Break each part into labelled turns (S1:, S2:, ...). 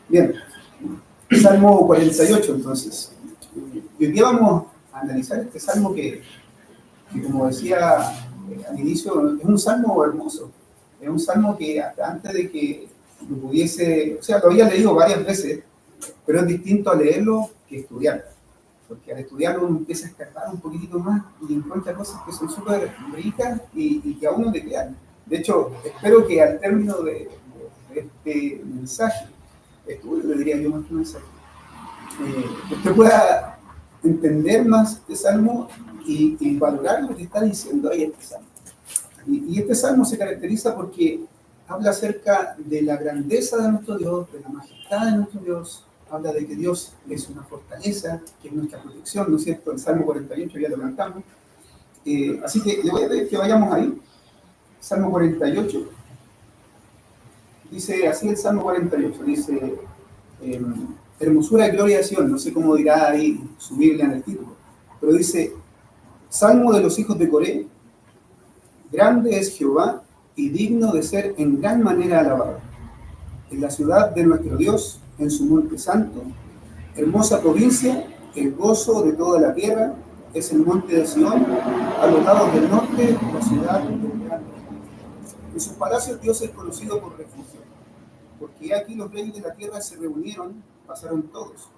S1: Bien, Salmo 48 entonces. Y hoy día vamos a analizar este salmo que como decía al inicio, es un salmo hermoso. Es un salmo que hasta antes de que lo pudiese, o sea, lo había leído varias veces, pero es distinto a leerlo que estudiarlo. Porque al estudiarlo uno empieza a escarbar un poquitito más y encuentra cosas que son súper ricas y que a uno le quedan. De hecho, espero que al término de este mensaje, estudio, le diría yo más que mensaje, usted pueda entender más este salmo y valorar lo que está diciendo ahí este salmo. Y este salmo se caracteriza porque habla acerca de la grandeza de nuestro Dios, de la majestad de nuestro Dios, habla de que Dios es una fortaleza, que es nuestra protección, ¿no es cierto? El Salmo 48 ya lo cantamos. Así que le voy a pedir que vayamos ahí. Salmo 48, dice así el Salmo 48, dice, eh, hermosura y gloria de Sion, no sé cómo dirá ahí su Biblia en el título, pero dice, Salmo de los hijos de Coré, grande es Jehová y digno de ser en gran manera alabado. En la ciudad de nuestro Dios, en su monte santo, hermosa provincia, el gozo de toda la tierra, es el monte de Sion, a los lados del norte, la ciudad del gran rey. En sus palacios Dios es conocido por refugio, porque aquí los reyes de la tierra se reunieron, pasaron todos,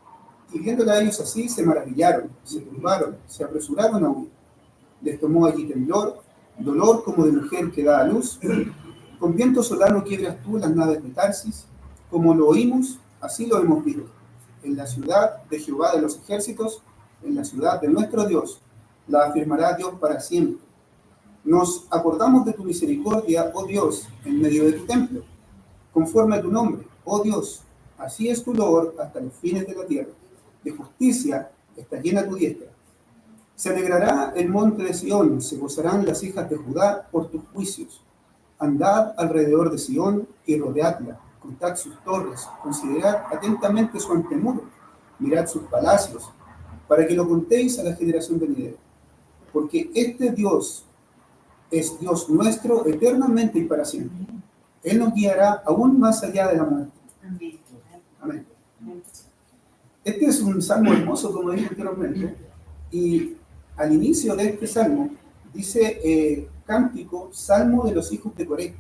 S1: y viéndola a ellos así, se maravillaron, se turbaron, se apresuraron a huir. Les tomó allí temblor, dolor como de mujer que da a luz. Con viento solano quiebras tú las naves de Tarsis, como lo oímos, así lo hemos visto. En la ciudad de Jehová de los ejércitos, en la ciudad de nuestro Dios, la afirmará Dios para siempre. Nos acordamos de tu misericordia, oh Dios, en medio de tu templo, conforme a tu nombre, oh Dios, así es tu loor hasta los fines de la tierra. De justicia está llena tu diestra. Se alegrará el monte de Sión, se gozarán las hijas de Judá por tus juicios. Andad alrededor de Sión y rodeadla, contad sus torres, considerad atentamente su antemuro, mirad sus palacios, para que lo contéis a la generación venidera. Porque este Dios es Dios nuestro eternamente y para siempre. Él nos guiará aún más allá de la muerte. Amén. Este es un salmo hermoso, como dije anteriormente, y al inicio de este salmo dice cántico, salmo de los hijos de Coré.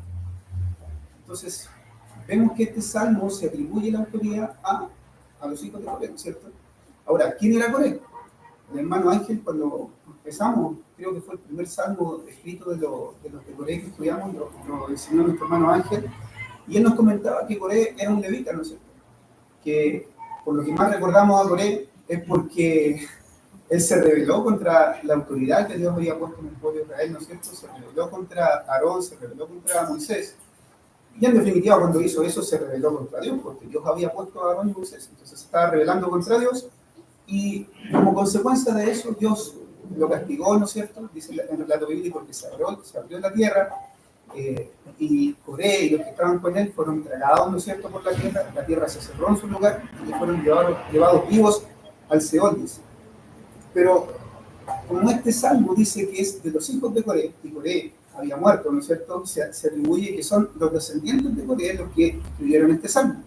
S1: Entonces, vemos que este salmo se atribuye la autoría a los hijos de Coré, ¿cierto? Ahora, ¿quién era Coré? El hermano Ángel, cuando empezamos, creo que fue el primer salmo escrito de los de Coré que estudiamos, lo enseñó nuestro hermano Ángel, y él nos comentaba que Coré era un levita, ¿no es cierto? Que por lo que más recordamos a Coré es porque él se rebeló contra la autoridad que Dios había puesto en el pueblo de Israel, ¿no es cierto? Se rebeló contra Aarón, se rebeló contra Moisés. Y en definitiva, cuando hizo eso, se rebeló contra Dios, porque Dios había puesto a Aarón y Moisés. Entonces se estaba rebelando contra Dios, y como consecuencia de eso, Dios lo castigó, ¿no es cierto? Dice en el relato bíblico que se abrió la tierra, y Coré y los que estaban con él fueron tragados, ¿no es cierto?, por la tierra se cerró en su lugar y fueron llevados vivos al Seol, dice. Pero como este salmo dice que es de los hijos de Coré, y Coré había muerto, ¿no es cierto?, se atribuye que son los descendientes de Coré los que escribieron este salmo.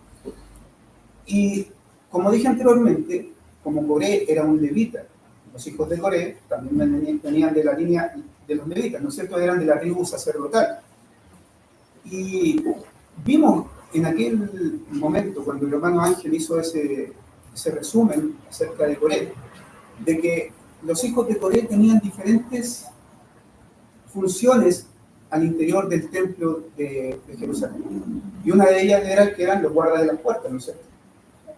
S1: Y como dije anteriormente, como Coré era un levita, los hijos de Coré también venían de la línea de los levitas, ¿no es cierto?, eran de la tribu sacerdotal. Y vimos en aquel momento, cuando el hermano Ángel hizo ese resumen acerca de Coré, de que los hijos de Coré tenían diferentes funciones al interior del templo de Jerusalén. Y una de ellas era que eran los guardas de las puertas, ¿no es cierto?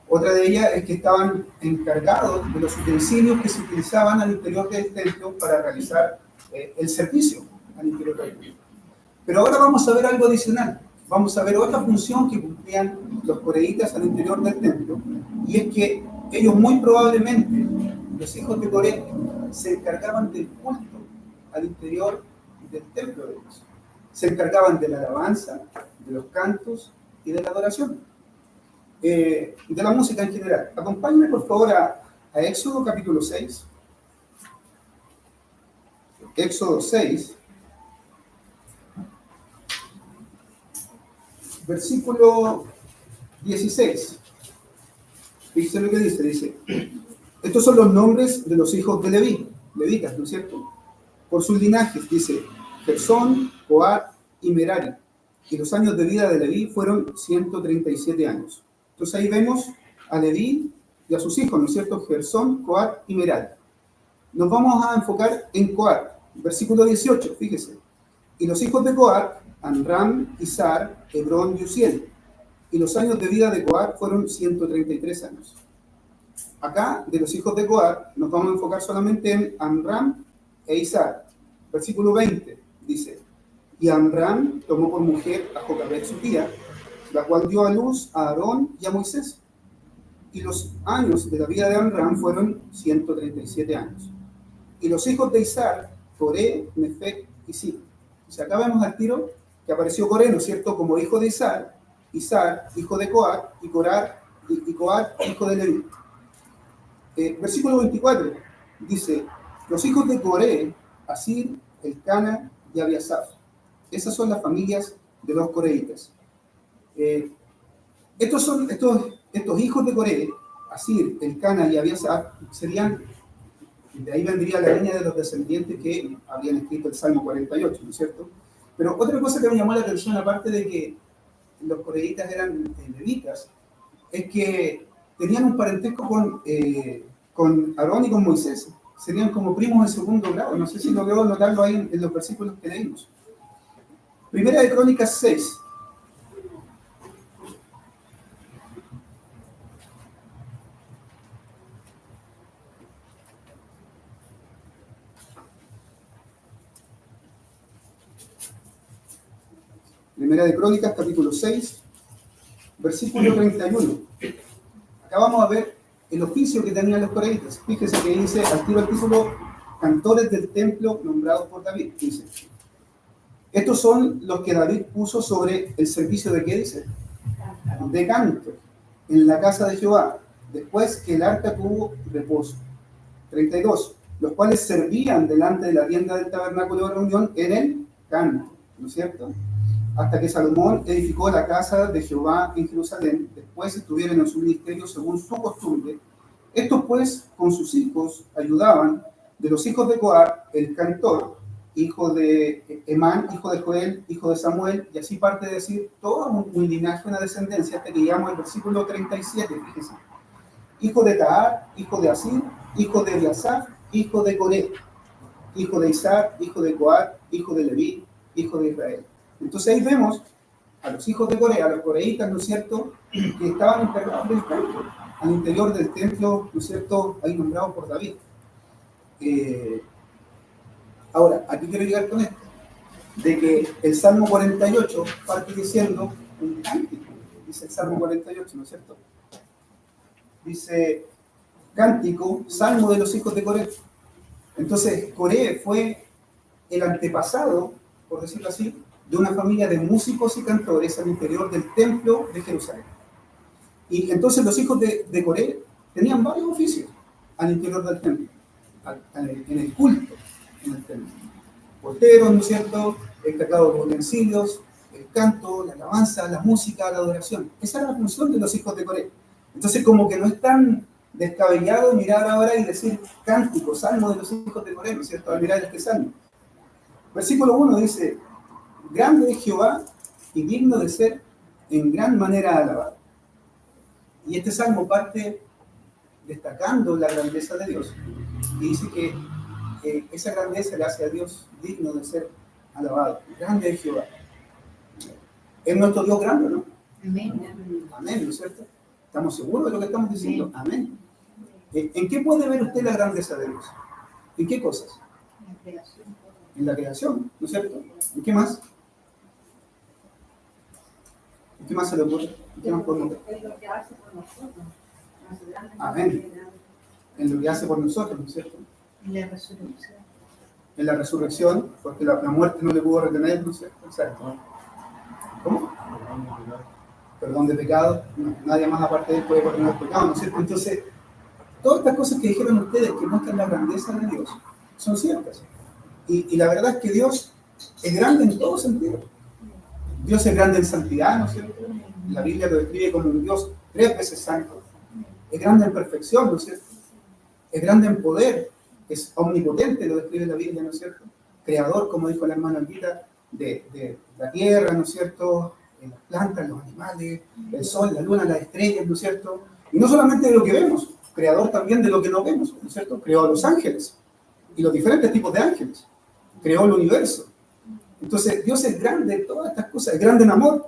S1: Otra de ellas es que estaban encargados de los utensilios que se utilizaban al interior del templo para realizar el servicio al interior del templo. Pero ahora vamos a ver algo adicional. Vamos a ver otra función que cumplían los coreitas al interior del templo, y es que ellos muy probablemente, los hijos de Coré, se encargaban del culto al interior del templo de Dios. Se encargaban de la alabanza, de los cantos y de la adoración, de la música en general. Acompáñenme por favor a Éxodo capítulo 6. Éxodo 6, versículo 16. Fíjense lo que dice, estos son los nombres de los hijos de Leví, levitas, ¿no es cierto? Por sus linajes, dice, Gersón, Coat y Merari. Y los años de vida de Leví fueron 137 años. Entonces ahí vemos a Leví y a sus hijos, ¿no es cierto? Gersón, Coat y Merari. Nos vamos a enfocar en Coat, versículo 18, fíjese. Y los hijos de Coat, Amram, Izhar, Hebrón y Uziel. Y los años de vida de Coat fueron 133 años. Acá, de los hijos de Coat, nos vamos a enfocar solamente en Amram e Izhar. Versículo 20 dice, y Amram tomó por mujer a Jocabed su tía, la cual dio a luz a Aarón y a Moisés. Y los años de la vida de Amram fueron 137 años. Y los hijos de Izhar, Coré, Nefec y Sim. O sea, acá vemos al tiro que apareció Coré, ¿no es cierto?, como hijo de Izhar, Izhar, hijo de Coat, y Coat, hijo de Leví. Versículo 24 dice, los hijos de Coré, Asir, Elcana y Abiasaf. Esas son las familias de los coreitas. Estos hijos de Coré, Asir, Elcana y Abiasaf, serían, de ahí vendría la línea de los descendientes que habían escrito el Salmo 48, ¿no es cierto? Pero otra cosa que me llamó la atención, aparte de que los coreitas eran levitas, es que tenían un parentesco con Aarón y con Moisés. Serían como primos de segundo grado. No sé si logró notarlo ahí en los versículos que leímos. Primera de Crónicas 6. Primera de Crónicas, capítulo 6, versículo 31. Acá vamos a ver el oficio que tenían los coreitas. Fíjese que dice, al título, cantores del templo nombrados por David. Dice, estos son los que David puso sobre el servicio de, ¿qué dice? De canto, en la casa de Jehová, después que el arca tuvo reposo. 32. Los cuales servían delante de la tienda del tabernáculo de reunión en el canto, ¿no es cierto? Hasta que Salomón edificó la casa de Jehová en Jerusalén, después estuvieron en su ministerio según su costumbre. Estos pues con sus hijos ayudaban, de los hijos de Coat, el cantor, hijo de Emán, hijo de Joel, hijo de Samuel, y así parte de decir todo un linaje, una descendencia, hasta que llegamos al versículo 37, fíjense. Hijo de Tahar, hijo de Asir, hijo de Eliasaf, hijo de Coré, hijo de Izhar, hijo de Coat, hijo de Leví, hijo de Israel. Entonces ahí vemos a los hijos de Coré, a los coreitas, ¿no es cierto?, que estaban encargados del templo, al interior del templo, ¿no es cierto?, ahí nombrados por David. Ahora, aquí quiero llegar con esto, de que el Salmo 48 parte diciendo un cántico, dice el Salmo 48, ¿no es cierto? Dice, cántico, salmo de los hijos de Coré. Entonces, Coré fue el antepasado, por decirlo así, de una familia de músicos y cantores al interior del templo de Jerusalén. Y entonces los hijos de Coré tenían varios oficios al interior del templo, en el culto, en el templo. Porteros, ¿no es cierto?, encargados de los utensilios, el canto, la alabanza, la música, la adoración. Esa era la función de los hijos de Coré. Entonces, como que no es tan descabellado mirar ahora y decir cántico, salmo de los hijos de Coré, ¿no es cierto?, al mirar este salmo. Versículo 1 dice, grande es Jehová y digno de ser en gran manera alabado. Y este salmo parte destacando la grandeza de Dios. Y dice que esa grandeza le hace a Dios digno de ser alabado. Grande es Jehová. Es nuestro Dios grande, ¿no?
S2: Amén.
S1: Amén, ¿no es cierto? ¿Estamos seguros de lo que estamos diciendo? Amén. ¿En qué puede ver usted la grandeza de Dios? ¿En qué cosas?
S2: La creación.
S1: En la creación, ¿no es cierto? ¿En qué más? ¿En qué más se le ocurre? ¿En qué más podemos ver?
S2: Es lo que hace por nosotros.
S1: Amén. En lo que hace por nosotros, ¿no es cierto?
S2: En la resurrección.
S1: En la resurrección, porque la muerte no le pudo retener, ¿no es cierto? Exacto. ¿Cómo? Perdón de pecado. No, nadie más aparte de él puede perdonar pecado, ¿no es cierto? Entonces, todas estas cosas que dijeron ustedes que muestran la grandeza de Dios son ciertas. Y la verdad es que Dios es grande en todo sentido. Dios es grande en santidad, ¿no es cierto? La Biblia lo describe como un Dios 3 veces santo. es grande en perfección, ¿no es cierto? Es grande en poder, es omnipotente, lo describe la Biblia, ¿no es cierto? Creador, como dijo la hermana Alvita, de la tierra, ¿no es cierto? Las plantas, los animales, el sol, la luna, las estrellas, ¿no es cierto? Y no solamente de lo que vemos, creador también de lo que no vemos, ¿no es cierto? Creó a los ángeles y los diferentes tipos de ángeles, creó el universo. Entonces, Dios es grande en todas estas cosas, es grande en amor,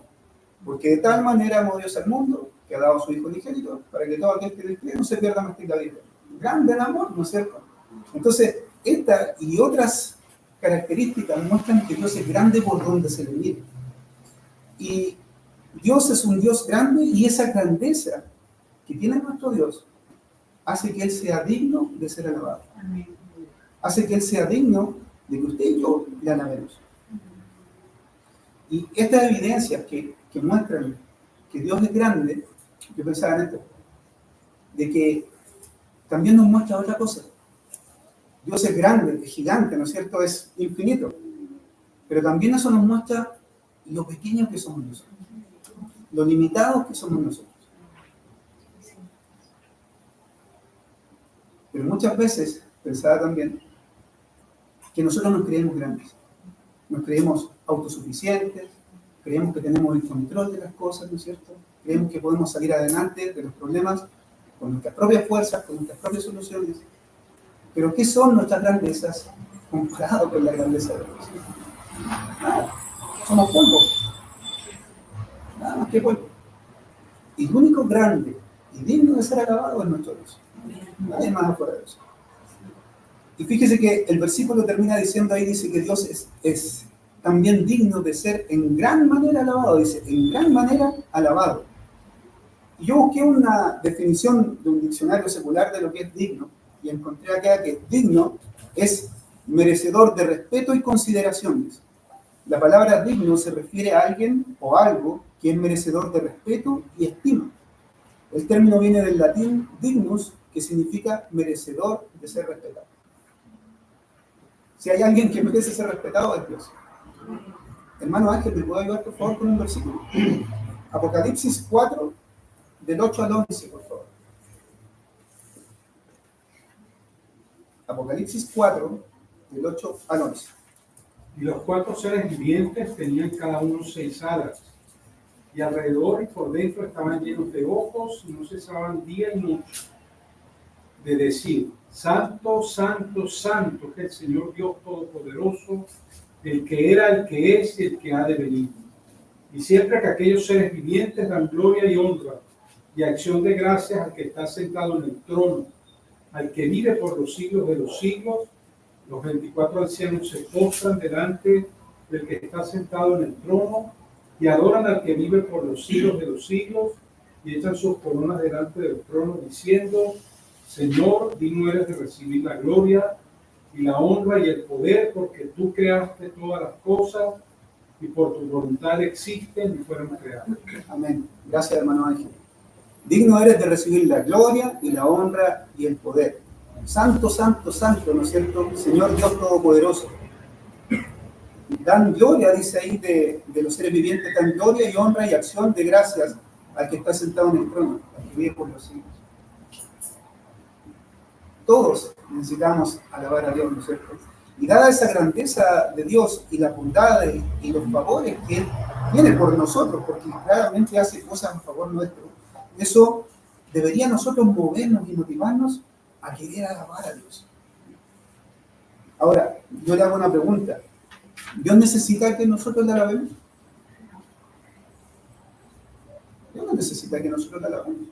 S1: porque de tal manera amó Dios al mundo, que ha dado a su Hijo unigénito, para que todo aquel que le cree no se pierda más que la vida. Grande en amor, ¿no es cierto? Entonces, esta y otras características muestran que Dios es grande por donde se le mire. Y Dios es un Dios grande, y esa grandeza que tiene nuestro Dios hace que Él sea digno de ser alabado.
S2: Amén.
S1: Hace que Él sea digno de que usted y yo le alabemos. Y estas evidencias que muestran que Dios es grande, yo pensaba en esto, de que también nos muestra otra cosa. Dios es grande, es gigante, ¿no es cierto? Es infinito. Pero también eso nos muestra lo pequeños que somos nosotros, lo limitados que somos nosotros. Pero muchas veces pensaba también que nosotros nos creemos grandes, nos creemos autosuficientes, creemos que tenemos el control de las cosas, ¿no es cierto? Creemos que podemos salir adelante de los problemas con nuestras propias fuerzas, con nuestras propias soluciones. Pero ¿qué son nuestras grandezas comparado con la grandeza de Dios? Nada, somos polvo, nada más que polvo. Y el único grande y digno de ser alabado es nuestro Dios. Nadie más afuera de eso. Y fíjese que el versículo termina diciendo ahí, dice que Dios es también digno de ser en gran manera alabado. Dice, en gran manera alabado. Y yo busqué una definición de un diccionario secular de lo que es digno, y encontré acá que digno es merecedor de respeto y consideraciones. La palabra digno se refiere a alguien o algo que es merecedor de respeto y estima. El término viene del latín dignus, que significa merecedor de ser respetado. Si hay alguien que merece ser respetado, es Dios. Hermano Ángel, ¿me puedo ayudar por favor con un versículo? Apocalipsis 4, del 8 al 11, por favor. Apocalipsis 4, del 8 al 11.
S3: Y los 4 seres vivientes tenían cada uno 6 alas, y alrededor y por dentro estaban llenos de ojos, y no cesaban día y noche de decir: Santo, Santo, Santo es el Señor Dios Todopoderoso, el que era, el que es y el que ha de venir. Y siempre que aquellos seres vivientes dan gloria y honra y acción de gracias al que está sentado en el trono, al que vive por los siglos de los siglos, los 24 ancianos se postran delante del que está sentado en el trono y adoran al que vive por los siglos de los siglos, y echan sus coronas delante del trono diciendo: Señor, digno eres de recibir la gloria y la honra y el poder, porque tú creaste todas las cosas y por tu voluntad existen y fueron creadas.
S1: Amén. Gracias, hermano Ángel. Digno eres de recibir la gloria y la honra y el poder. Santo, santo, santo, ¿no es cierto? Señor Dios Todopoderoso. Dan gloria, dice ahí, de los seres vivientes, dan gloria y honra y acción de gracias al que está sentado en el trono, al que vive por los siglos. Todos necesitamos alabar a Dios, ¿no es cierto? Y dada esa grandeza de Dios y la bondad y los favores que Él tiene por nosotros, porque claramente hace cosas a favor nuestro, eso debería nosotros movernos y motivarnos a querer alabar a Dios. Ahora, yo le hago una pregunta. ¿Dios necesita que nosotros le alabemos? Dios no necesita que nosotros le alabemos.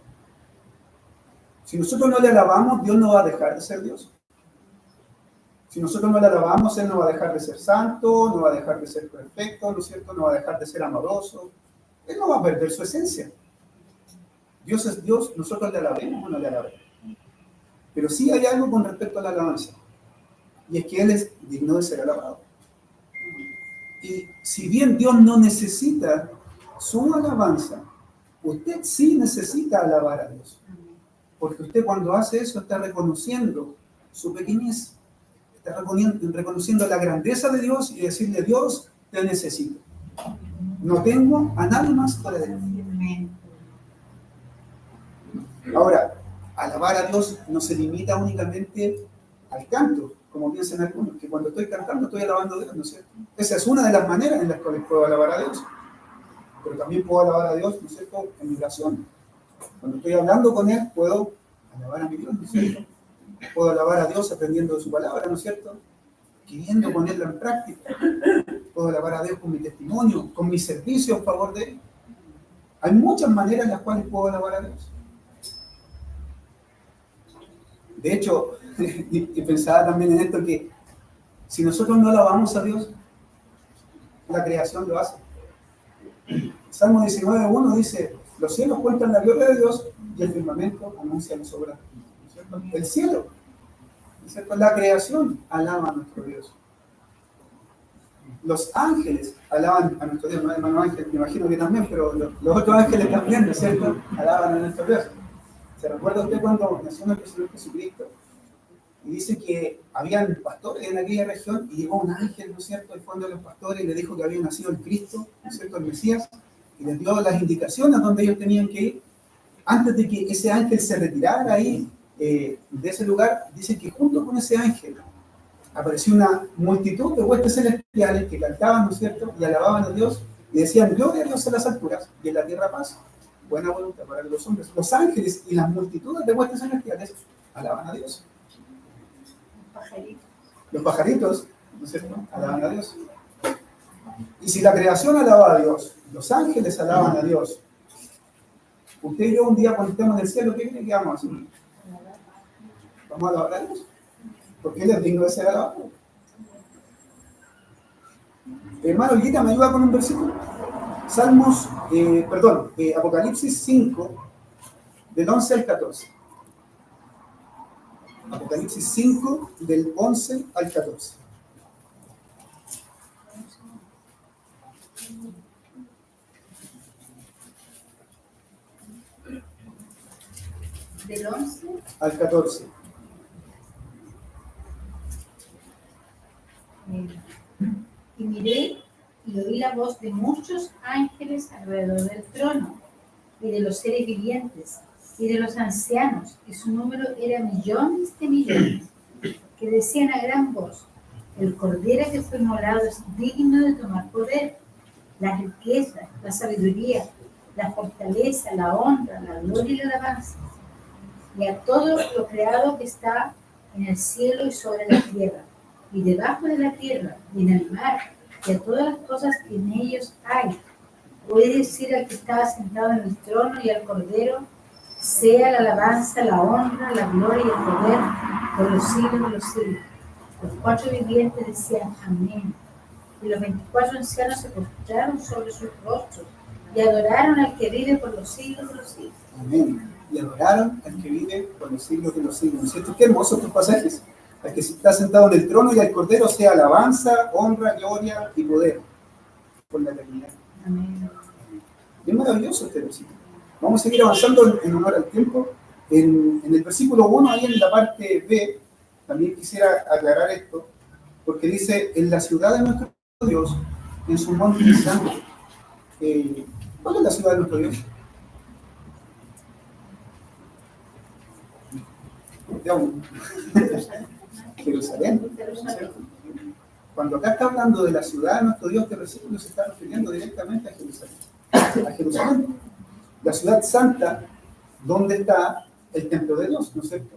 S1: Si nosotros no le alabamos, Dios no va a dejar de ser Dios. Si nosotros no le alabamos, Él no va a dejar de ser santo, no va a dejar de ser perfecto, ¿no es cierto? No va a dejar de ser amoroso. Él no va a perder su esencia. Dios es Dios, nosotros le alabemos o no le alabemos. Pero sí hay algo con respecto a la alabanza, y es que Él es digno de ser alabado. Y si bien Dios no necesita su alabanza, usted sí necesita alabar a Dios. Porque usted cuando hace eso está reconociendo su pequeñez, está reconociendo la grandeza de Dios y decirle: Dios, te necesito. No tengo a nadie más para Él. Ahora, alabar a Dios no se limita únicamente al canto, como piensan algunos, que cuando estoy cantando estoy alabando a Dios, ¿no es cierto? Esa es una de las maneras en las cuales puedo alabar a Dios. Pero también puedo alabar a Dios, ¿no es cierto?, en mi oración. Cuando estoy hablando con Él, puedo alabar a mi Dios, ¿no es cierto? Puedo alabar a Dios aprendiendo de su palabra, ¿no es cierto?, queriendo ponerla en práctica. Puedo alabar a Dios con mi testimonio, con mi servicio en favor de Él. Hay muchas maneras en las cuales puedo alabar a Dios. De hecho, y pensaba también en esto, que si nosotros no alabamos a Dios, la creación lo hace. Salmo 19:1 dice: los cielos cuentan la gloria de Dios y el firmamento anuncia las obras de Dios, ¿no es cierto? El cielo, ¿no es cierto?, la creación alaba a nuestro Dios. Los ángeles alaban a nuestro Dios, no hermano Ángel, me imagino que también, pero los otros ángeles también, ¿no es cierto?, alaban a nuestro Dios. ¿Se recuerda usted cuando nació nuestro Señor Jesucristo? Y dice que habían pastores en aquella región y llegó un ángel, ¿no es cierto?, al fondo de los pastores y le dijo que había nacido el Cristo, ¿no es cierto?, el Mesías, y les dio las indicaciones donde ellos tenían que ir. Antes de que ese ángel se retirara ahí de ese lugar, dice que junto con ese ángel apareció una multitud de huestes celestiales que cantaban, ¿no es cierto?, y alababan a Dios y decían: gloria a Dios en las alturas y en la tierra paz, buena voluntad para los hombres. Los ángeles y las multitudes de huestes celestiales alaban a Dios. Los pajaritos, ¿no es cierto?, alaban a Dios. Y si la creación alaba a Dios, los ángeles alaban a Dios, usted y yo un día cuando estemos en el cielo, ¿qué cree que vamos a hacer? ¿Vamos a alabar a Dios? Porque Él es digno de ser alabado. Hermano Olguita, ¿me ayuda con un versículo? Apocalipsis 5, del 11 al 14. Apocalipsis 5, del 11 al 14.
S2: Del 11
S1: al 14.
S2: Y miré y oí la voz de muchos ángeles alrededor del trono, y de los seres vivientes, y de los ancianos, y su número era millones de millones, que decían a gran voz: el cordero que fue inmolado es digno de tomar poder, la riqueza, la sabiduría, la fortaleza, la honra, la gloria y la alabanza. Y a todo lo creado que está en el cielo y sobre la tierra, y debajo de la tierra, y en el mar, y a todas las cosas que en ellos hay. Puede decir al que estaba sentado en el trono y al Cordero: sea la alabanza, la honra, la gloria y el poder por los siglos de los siglos. Los cuatro vivientes decían: amén. Y los 24 ancianos se postraron sobre sus rostros y adoraron al que vive por los siglos de los siglos.
S1: Amén. Y adoraron al que vive por los siglos de los siglos. ¿No es cierto? Qué hermosos estos pasajes. Al que está sentado en el trono y al Cordero sea alabanza, honra, gloria y poder por la eternidad.
S2: Amén.
S1: Es maravilloso este versículo. Vamos a seguir avanzando en honor al tiempo. En el versículo 1, ahí en la parte B, también quisiera aclarar esto, porque dice: en la ciudad de nuestro Dios, en su monte santo. ¿Cuál es la ciudad de nuestro Dios? Jerusalén. Cuando acá está hablando de la ciudad de nuestro Dios, este versículo se está refiriendo directamente a Jerusalén. A Jerusalén, la ciudad santa, donde está el templo de Dios, ¿no es cierto?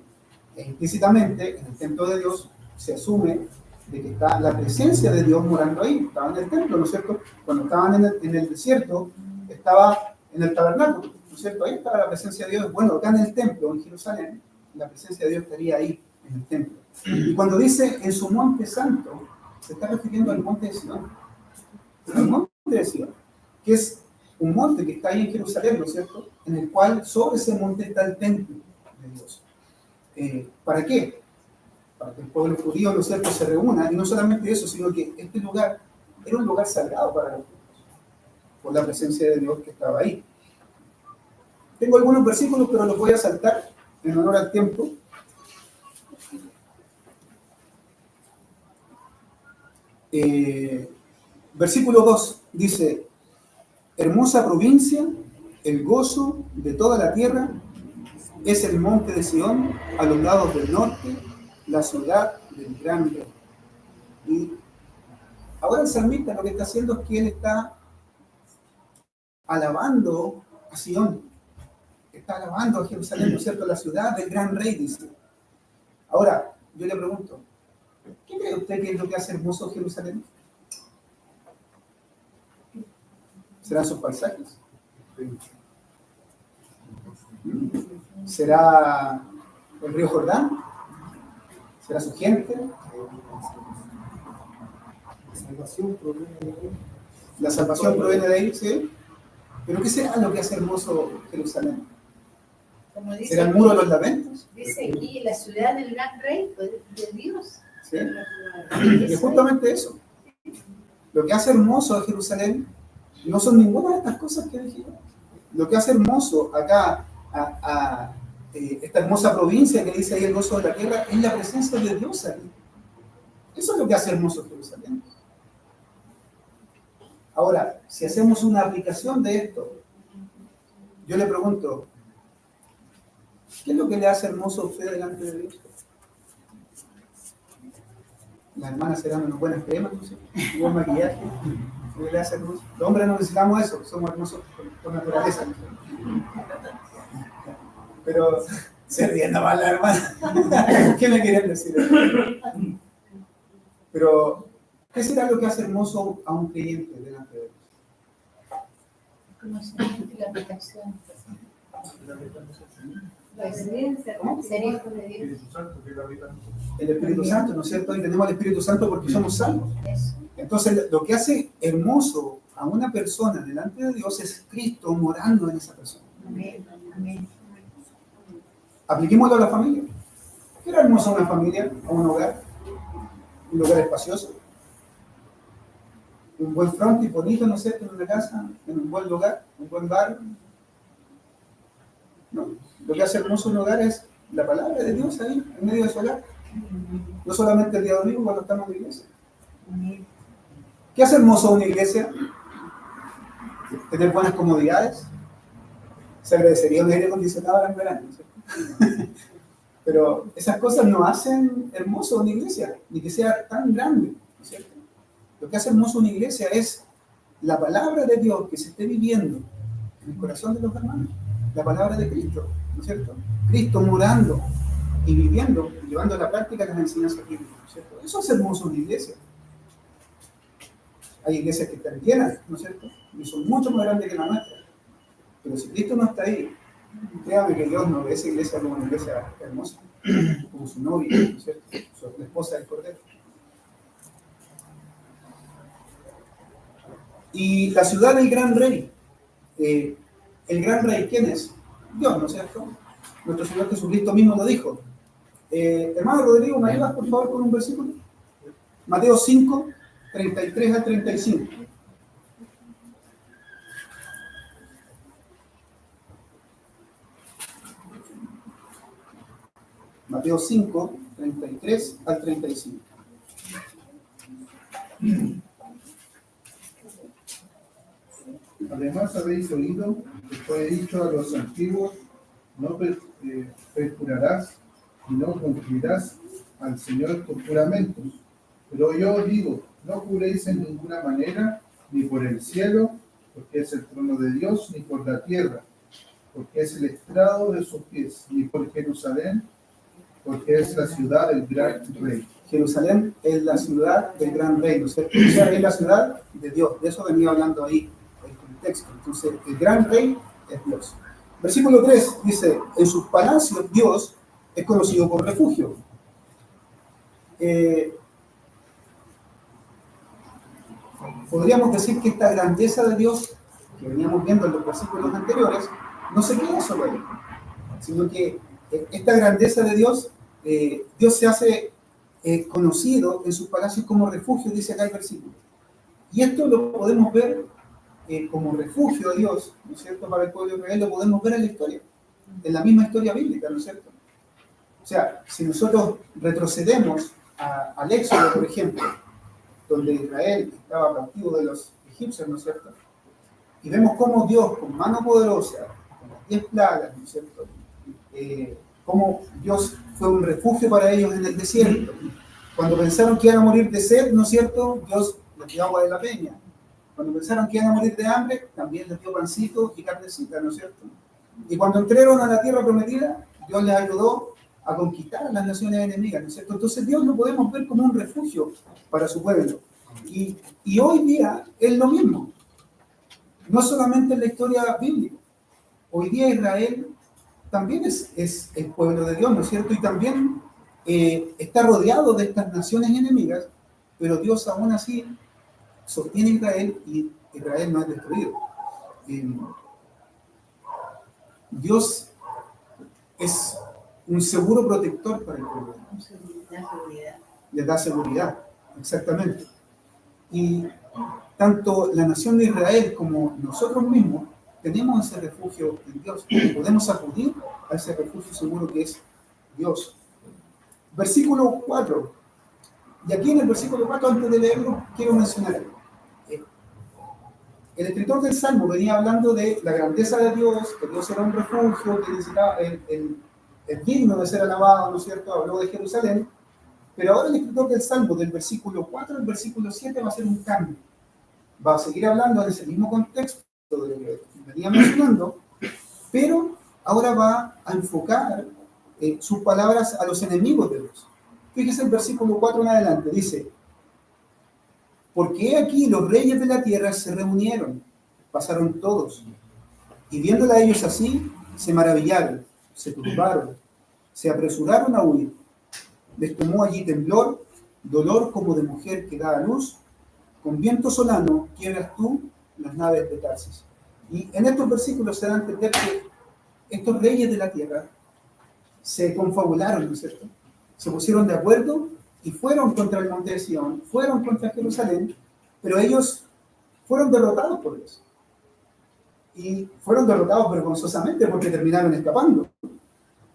S1: E implícitamente, en el templo de Dios se asume de que está la presencia de Dios morando ahí. Estaba en el templo, ¿no es cierto? Cuando estaban en el desierto, estaba en el tabernáculo, ¿no es cierto? Ahí estaba la presencia de Dios. Bueno, acá en el templo, en Jerusalén, la presencia de Dios estaría ahí, en el templo. Y cuando dice en su monte santo, se está refiriendo al monte de Sion. Al monte de Sion, que es un monte que está ahí en Jerusalén, ¿no es cierto? En el cual sobre ese monte está el templo de Dios. ¿Para qué? Para que el pueblo judío, ¿no es cierto?, se reúna. Y no solamente eso, sino que este lugar era un lugar sagrado para los judíos, por la presencia de Dios que estaba ahí. Tengo algunos versículos, pero los voy a saltar en honor al tiempo. Versículo 2 dice: hermosa provincia, el gozo de toda la tierra, es el monte de Sión, a los lados del norte, la ciudad del gran rey. Y ahora el salmista lo que está haciendo es que él está alabando a Sión, está alabando a Jerusalén, ¿no es cierto? La ciudad del gran rey, dice. Ahora, yo le pregunto, ¿qué cree usted que es lo que hace hermoso Jerusalén? ¿Serán sus paisajes? ¿Será el río Jordán? ¿Será su gente? La salvación proviene de ahí, ¿sí? ¿Pero qué será lo que hace hermoso Jerusalén?
S2: Como dice
S1: ¿Será el muro de los lamentos?
S2: Dice aquí, la ciudad del gran rey de Dios.
S1: ¿Sí? Y es justamente eso. Lo que hace hermoso a Jerusalén no son ninguna de estas cosas que dije. Lo que hace hermoso acá a esta hermosa provincia que dice ahí el gozo de la tierra es la presencia de Dios aquí. Eso es lo que hace hermoso Jerusalén. Ahora, si hacemos una aplicación de esto, yo le pregunto, ¿qué es lo que le hace hermoso a usted delante de Dios? Las hermanas serán unas buenas cremas, no sé, un buen maquillaje. ¿Qué le hace hermoso? Los hombres no necesitamos eso, somos hermosos por naturaleza. Pero se riendo mal la hermana. ¿Qué me quieren decir? Pero, ¿qué será lo que hace hermoso a un creyente delante de Dios?
S2: Conocimiento y la aplicación. La experiencia, sería con Dios.
S1: El Espíritu Santo, ¿no es cierto? Y tenemos el Espíritu Santo porque somos salvos. Entonces, lo que hace hermoso a una persona delante de Dios es Cristo morando en esa persona.
S2: Amén. Amén.
S1: Apliquémoslo a la familia. ¿Qué era hermoso a una familia, a un hogar? Un lugar espacioso. Un buen frontis bonito, ¿no es cierto? En una casa, en un buen lugar, un buen barrio. ¿No? Lo que hace hermoso un hogar es la palabra de Dios ahí, en medio de su hogar. No solamente el día domingo cuando estamos en la iglesia. ¿Qué hace hermoso una iglesia? Tener buenas comodidades. Se agradecería un aire acondicionado ahora en verano, ¿no es cierto? Pero esas cosas no hacen hermoso una iglesia, ni que sea tan grande, ¿no es cierto? Lo que hace hermoso una iglesia es la palabra de Dios que se esté viviendo en el corazón de los hermanos. La palabra de Cristo, ¿no es cierto? Cristo morando y viviendo, y llevando a la práctica las enseñanzas bíblicas, ¿no es cierto? Eso es hermoso una iglesia. Hay iglesias que están llenas, ¿no es cierto? Y son mucho más grandes que la nuestra. Pero si Cristo no está ahí, créame que Dios no ve esa iglesia como una iglesia hermosa, como su novia, ¿no es cierto? Su esposa del Cordero. Y la ciudad del gran rey. El gran rey, ¿quién es? Dios, ¿no es cierto? Nuestro Señor Jesucristo mismo lo dijo. Hermano Rodrigo, ¿me ayudas por favor con un versículo? Mateo 5, 33 al 35. Mateo 5, 33 al 35.
S4: Además habéis oído que fue dicho a los antiguos, no perjurarás y no cumplirás al Señor con juramentos. Pero yo os digo, no juréis en ninguna manera, ni por el cielo, porque es el trono de Dios, ni por la tierra, porque es el estrado de sus pies, ni por Jerusalén, porque es la ciudad del gran rey.
S1: Jerusalén es la ciudad del gran rey, ¿no es cierto? O sea, es la ciudad de Dios. De eso venía hablando ahí el contexto. Entonces, el gran rey es Dios. Versículo 3 dice, en sus palacios Dios es conocido por refugio. Podríamos decir que esta grandeza de Dios, que veníamos viendo en los versículos anteriores, no se queda solo ahí, sino que esta grandeza de Dios, Dios se hace conocido en sus palacios como refugio, dice acá el versículo. Y esto lo podemos ver como refugio de Dios, ¿no es cierto?, para el pueblo de Israel, lo podemos ver en la historia, en la misma historia bíblica, ¿no es cierto? O sea, si nosotros retrocedemos al Éxodo, por ejemplo, donde Israel estaba cautivo de los egipcios, ¿no es cierto?, y vemos cómo Dios, con mano poderosa, con las 10 plagas, ¿no es cierto?, cómo Dios fue un refugio para ellos en el desierto. Cuando pensaron que iban a morir de sed, ¿no es cierto? Dios les dio agua de la peña. Cuando pensaron que iban a morir de hambre, también les dio pancito y carnecita, ¿no es cierto? Y cuando entraron a la tierra prometida, Dios les ayudó a conquistar a las naciones enemigas, ¿no es cierto? Entonces Dios lo podemos ver como un refugio para su pueblo. Y hoy día es lo mismo. No solamente en la historia bíblica. Hoy día Israel también es el pueblo de Dios, ¿no es cierto? Y también está rodeado de estas naciones enemigas, pero Dios aún así sostiene a Israel y Israel no es destruido. Dios es un seguro protector para el pueblo.
S2: Seguridad.
S1: Les da seguridad, exactamente. Y tanto la nación de Israel como nosotros mismos tenemos ese refugio en Dios. Podemos acudir a ese refugio seguro que es Dios. Versículo 4. Y aquí en el versículo 4, antes de leerlo, quiero mencionar algo. El escritor del Salmo venía hablando de la grandeza de Dios, que Dios era un refugio, que necesitaba el digno de ser alabado, ¿no es cierto? Habló de Jerusalén. Pero ahora el escritor del Salmo, del versículo 4 al versículo 7, va a hacer un cambio. Va a seguir hablando en ese mismo contexto de lo que venía mencionando, pero ahora va a enfocar sus palabras a los enemigos de Dios. Fíjese el versículo 4 en adelante, dice: porque he aquí los reyes de la tierra se reunieron, pasaron todos, y viéndola a ellos así, se maravillaron, se turbaron, se apresuraron a huir. Les tomó allí temblor, dolor como de mujer que da a luz. Con viento solano quiebras tú las naves de Tarsis. Y en estos versículos se da a entender que estos reyes de la tierra se confabularon, ¿no es cierto? Se pusieron de acuerdo y fueron contra el monte de Sión, fueron contra Jerusalén, pero ellos fueron derrotados por Dios. Y fueron derrotados vergonzosamente porque terminaron escapando.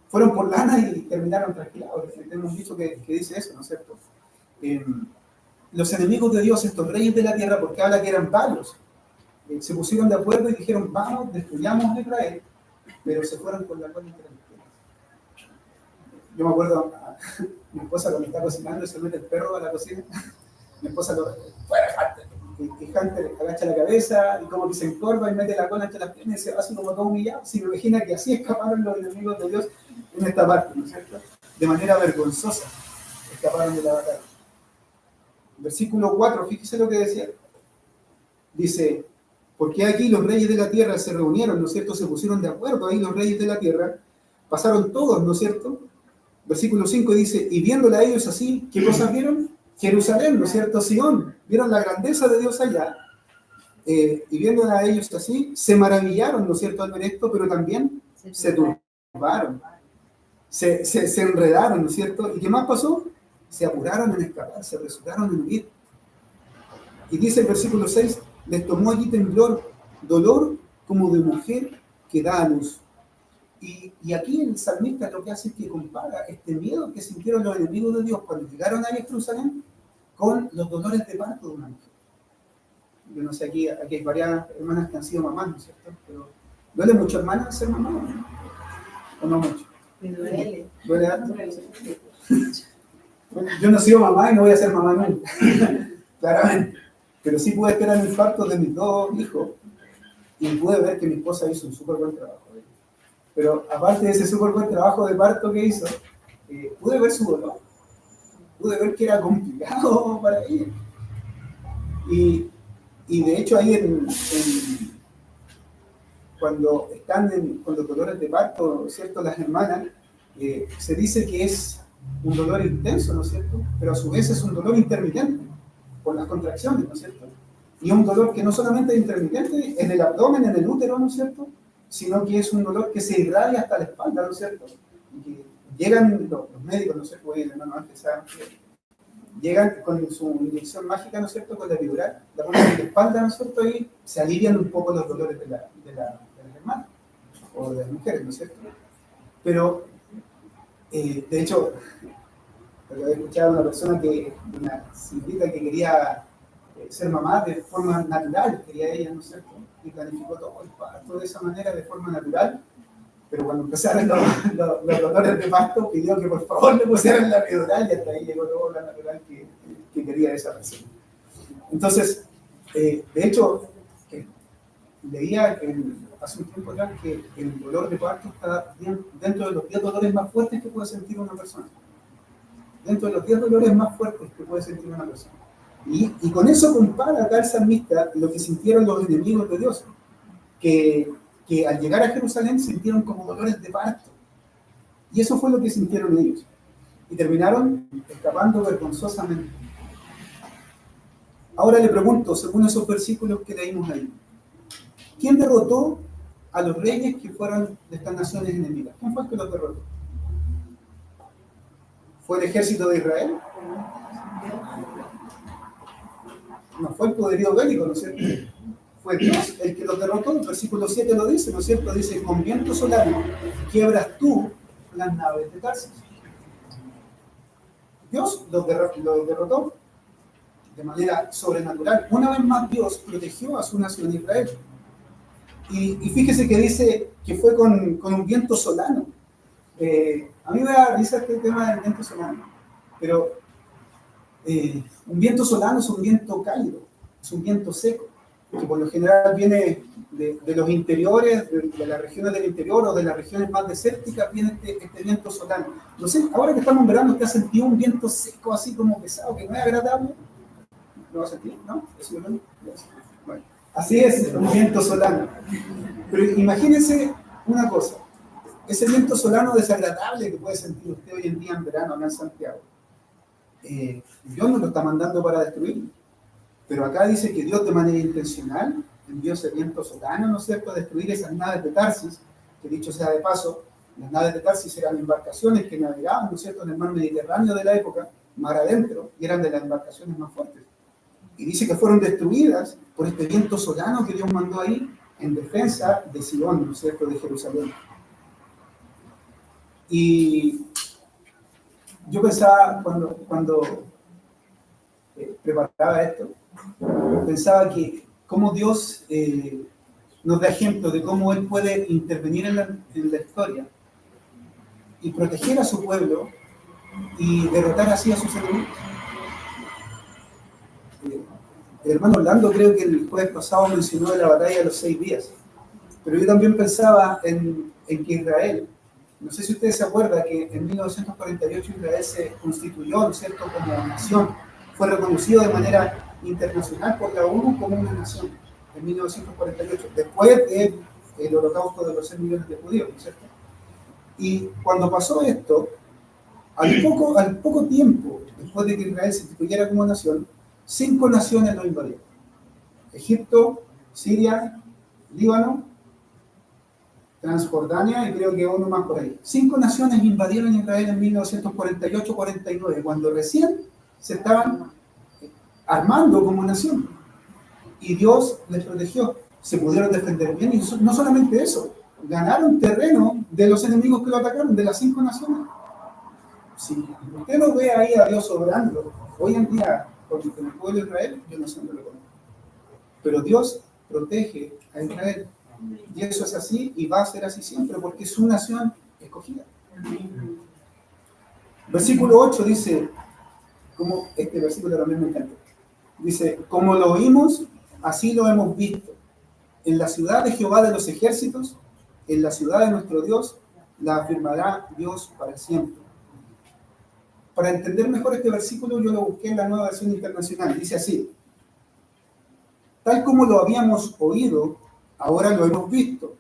S1: Fueron por lana y terminaron trasquilados. Hemos dicho que dice eso, ¿no es cierto? Los enemigos de Dios, estos reyes de la tierra, porque habla que eran varios, se pusieron de acuerdo y dijeron: vamos, destruyamos a Israel, pero se fueron por la cola entre las piernas. Yo me acuerdo, mi esposa cuando está cocinando y se mete el perro a la cocina, mi esposa lo fuera Hunter, y Hunter agacha la cabeza y como que se encorva y mete la cola entre las piernas y se va así como todo humillado. Se me imagina que así escaparon los enemigos de Dios en esta parte, ¿no es cierto? De manera vergonzosa escaparon de la batalla. Versículo 4, fíjese lo que decía. Dice: porque aquí los reyes de la tierra se reunieron, ¿no es cierto? Se pusieron de acuerdo ahí los reyes de la tierra, pasaron todos, ¿no es cierto? Versículo 5 dice: y viéndola a ellos así, ¿qué cosas vieron? Jerusalén, ¿no es cierto? Sion, vieron la grandeza de Dios allá, y viéndola a ellos así, se maravillaron, ¿no es cierto?, al ver esto, pero también se turbaron, se enredaron, ¿no es cierto? ¿Y qué más pasó? Se apuraron en escapar, se apresuraron en huir. Y dice el versículo 6, les tomó allí temblor, dolor como de mujer que da a luz. Y aquí el salmista lo que hace es que compara este miedo que sintieron los enemigos de Dios cuando llegaron a Jerusalén con los dolores de parto de una mujer. Yo no sé, aquí hay varias hermanas que han sido mamás, ¿no es cierto? Pero ¿duele mucho, hermana, ser mamá o no mucho?
S2: Me duele.
S1: ¿Duele harto? Bueno, yo no he sido mamá y no voy a ser mamá nunca, claramente. Pero sí pude esperar el parto de mis dos hijos y pude ver que mi esposa hizo un súper buen trabajo. Pero aparte de ese súper buen trabajo de parto que hizo, pude ver su dolor. Pude ver que era complicado para ella. Y de hecho ahí cuando están con los dolores de parto, ¿cierto?, las hermanas, se dice que es un dolor intenso, ¿no es cierto? Pero a su vez es un dolor intermitente, por las contracciones, ¿no es cierto? Y un dolor que no solamente es intermitente en el abdomen, en el útero, ¿no es cierto?, sino que es un dolor que se irradia hasta la espalda, ¿no es cierto? Y que llegan los médicos, no sé, pues el hermano antes saben que llegan con su inyección mágica, ¿no es cierto?, con la epidural, la ponen en la espalda, ¿no es cierto?, y se alivian un poco los dolores de las hermanas o de las mujeres, ¿no es cierto? Pero, de hecho, había escuchado a una persona una señorita que quería ser mamá de forma natural, quería ella, ¿no es cierto?, y planificó todo el parto de esa manera, de forma natural, Pero cuando empezaron los dolores de parto, pidió que por favor le pusieran la epidural y hasta ahí llegó todo lo natural que quería esa persona. Entonces, de hecho, leía hace un tiempo atrás que el dolor de parto está dentro de los 10 dolores más fuertes que puede sentir una persona. Dentro de los 10 dolores más fuertes que puede sentir una persona. Y con eso compara acá el salmista lo que sintieron los enemigos de Dios, que al llegar a Jerusalén sintieron como dolores de parto. Y eso fue lo que sintieron ellos. Y terminaron escapando vergonzosamente. Ahora le pregunto, según esos versículos que leímos ahí, ¿quién derrotó a los reyes que fueron de estas naciones enemigas? ¿Quién fue el que los derrotó? ¿Fue el ejército de Israel? No fue el poderío bélico, ¿no es cierto? Fue Dios el que los derrotó. El versículo 7 lo dice, ¿no es cierto? Dice, con viento solano quiebras tú las naves de Tarsis. Dios los derrotó de manera sobrenatural. Una vez más Dios protegió a su nación Israel. Y fíjese que dice que fue con un viento solano. A mí me da risa este tema del viento solano, pero un viento solano es un viento cálido, es un viento seco, que por lo general viene de los interiores, de las regiones del interior o de las regiones más desérticas, viene este viento solano. No sé, ahora que estamos en verano, ¿usted ha sentido un viento seco así como pesado, que no es agradable? ¿Lo va a sentir? ¿No? Bueno, así es un viento solano. Pero imagínense una cosa, ese viento solano desagradable que puede sentir usted hoy en día en verano acá en Santiago, Dios nos lo está mandando para destruirlo. Pero acá dice que Dios de manera intencional envió ese viento solano, ¿no es cierto?, a destruir esas naves de Tarsis, que dicho sea de paso, las naves de Tarsis eran embarcaciones que navegaban, ¿no es cierto?, en el mar Mediterráneo de la época, mar adentro, y eran de las embarcaciones más fuertes. Y dice que fueron destruidas por este viento solano que Dios mandó ahí en defensa de Sidón, ¿no es cierto?, de Jerusalén. Y yo pensaba, cuando preparaba esto, pensaba que cómo Dios nos da ejemplo de cómo Él puede intervenir en la historia y proteger a su pueblo y derrotar así a sus enemigos. El hermano Orlando creo que el jueves pasado mencionó de la batalla de los 6 días, pero yo también pensaba en que Israel, no sé si ustedes se acuerdan que en 1948 Israel se constituyó, ¿no es cierto?, como nación, fue reconocido de manera internacional por la ONU como una nación en 1948, después del holocausto de los 6 millones de judíos, ¿no es cierto? Y cuando pasó esto, al poco tiempo, después de que Israel se constituyera como nación, 5 naciones lo invadieron: Egipto, Siria, Líbano, Transjordania y creo que uno más por ahí. 5 naciones invadieron Israel en 1948-49, cuando recién se estaban armando como nación. Y Dios les protegió. Se pudieron defender bien y no solamente eso, ganaron terreno de los enemigos que lo atacaron, de las 5 naciones. Si usted no ve ahí a Dios obrando, hoy en día, porque con el pueblo de Israel, yo no sé dónde lo conozco. Pero Dios protege a Israel. Y eso es así y va a ser así siempre, porque es una nación escogida. Versículo 8 dice, como este versículo también me encanta, dice, como lo oímos, así lo hemos visto. En la ciudad de Jehová de los ejércitos, en la ciudad de nuestro Dios, la afirmará Dios para siempre. Para entender mejor este versículo, yo lo busqué en la Nueva Versión Internacional. Dice así: tal como lo habíamos oído, ahora lo hemos visto.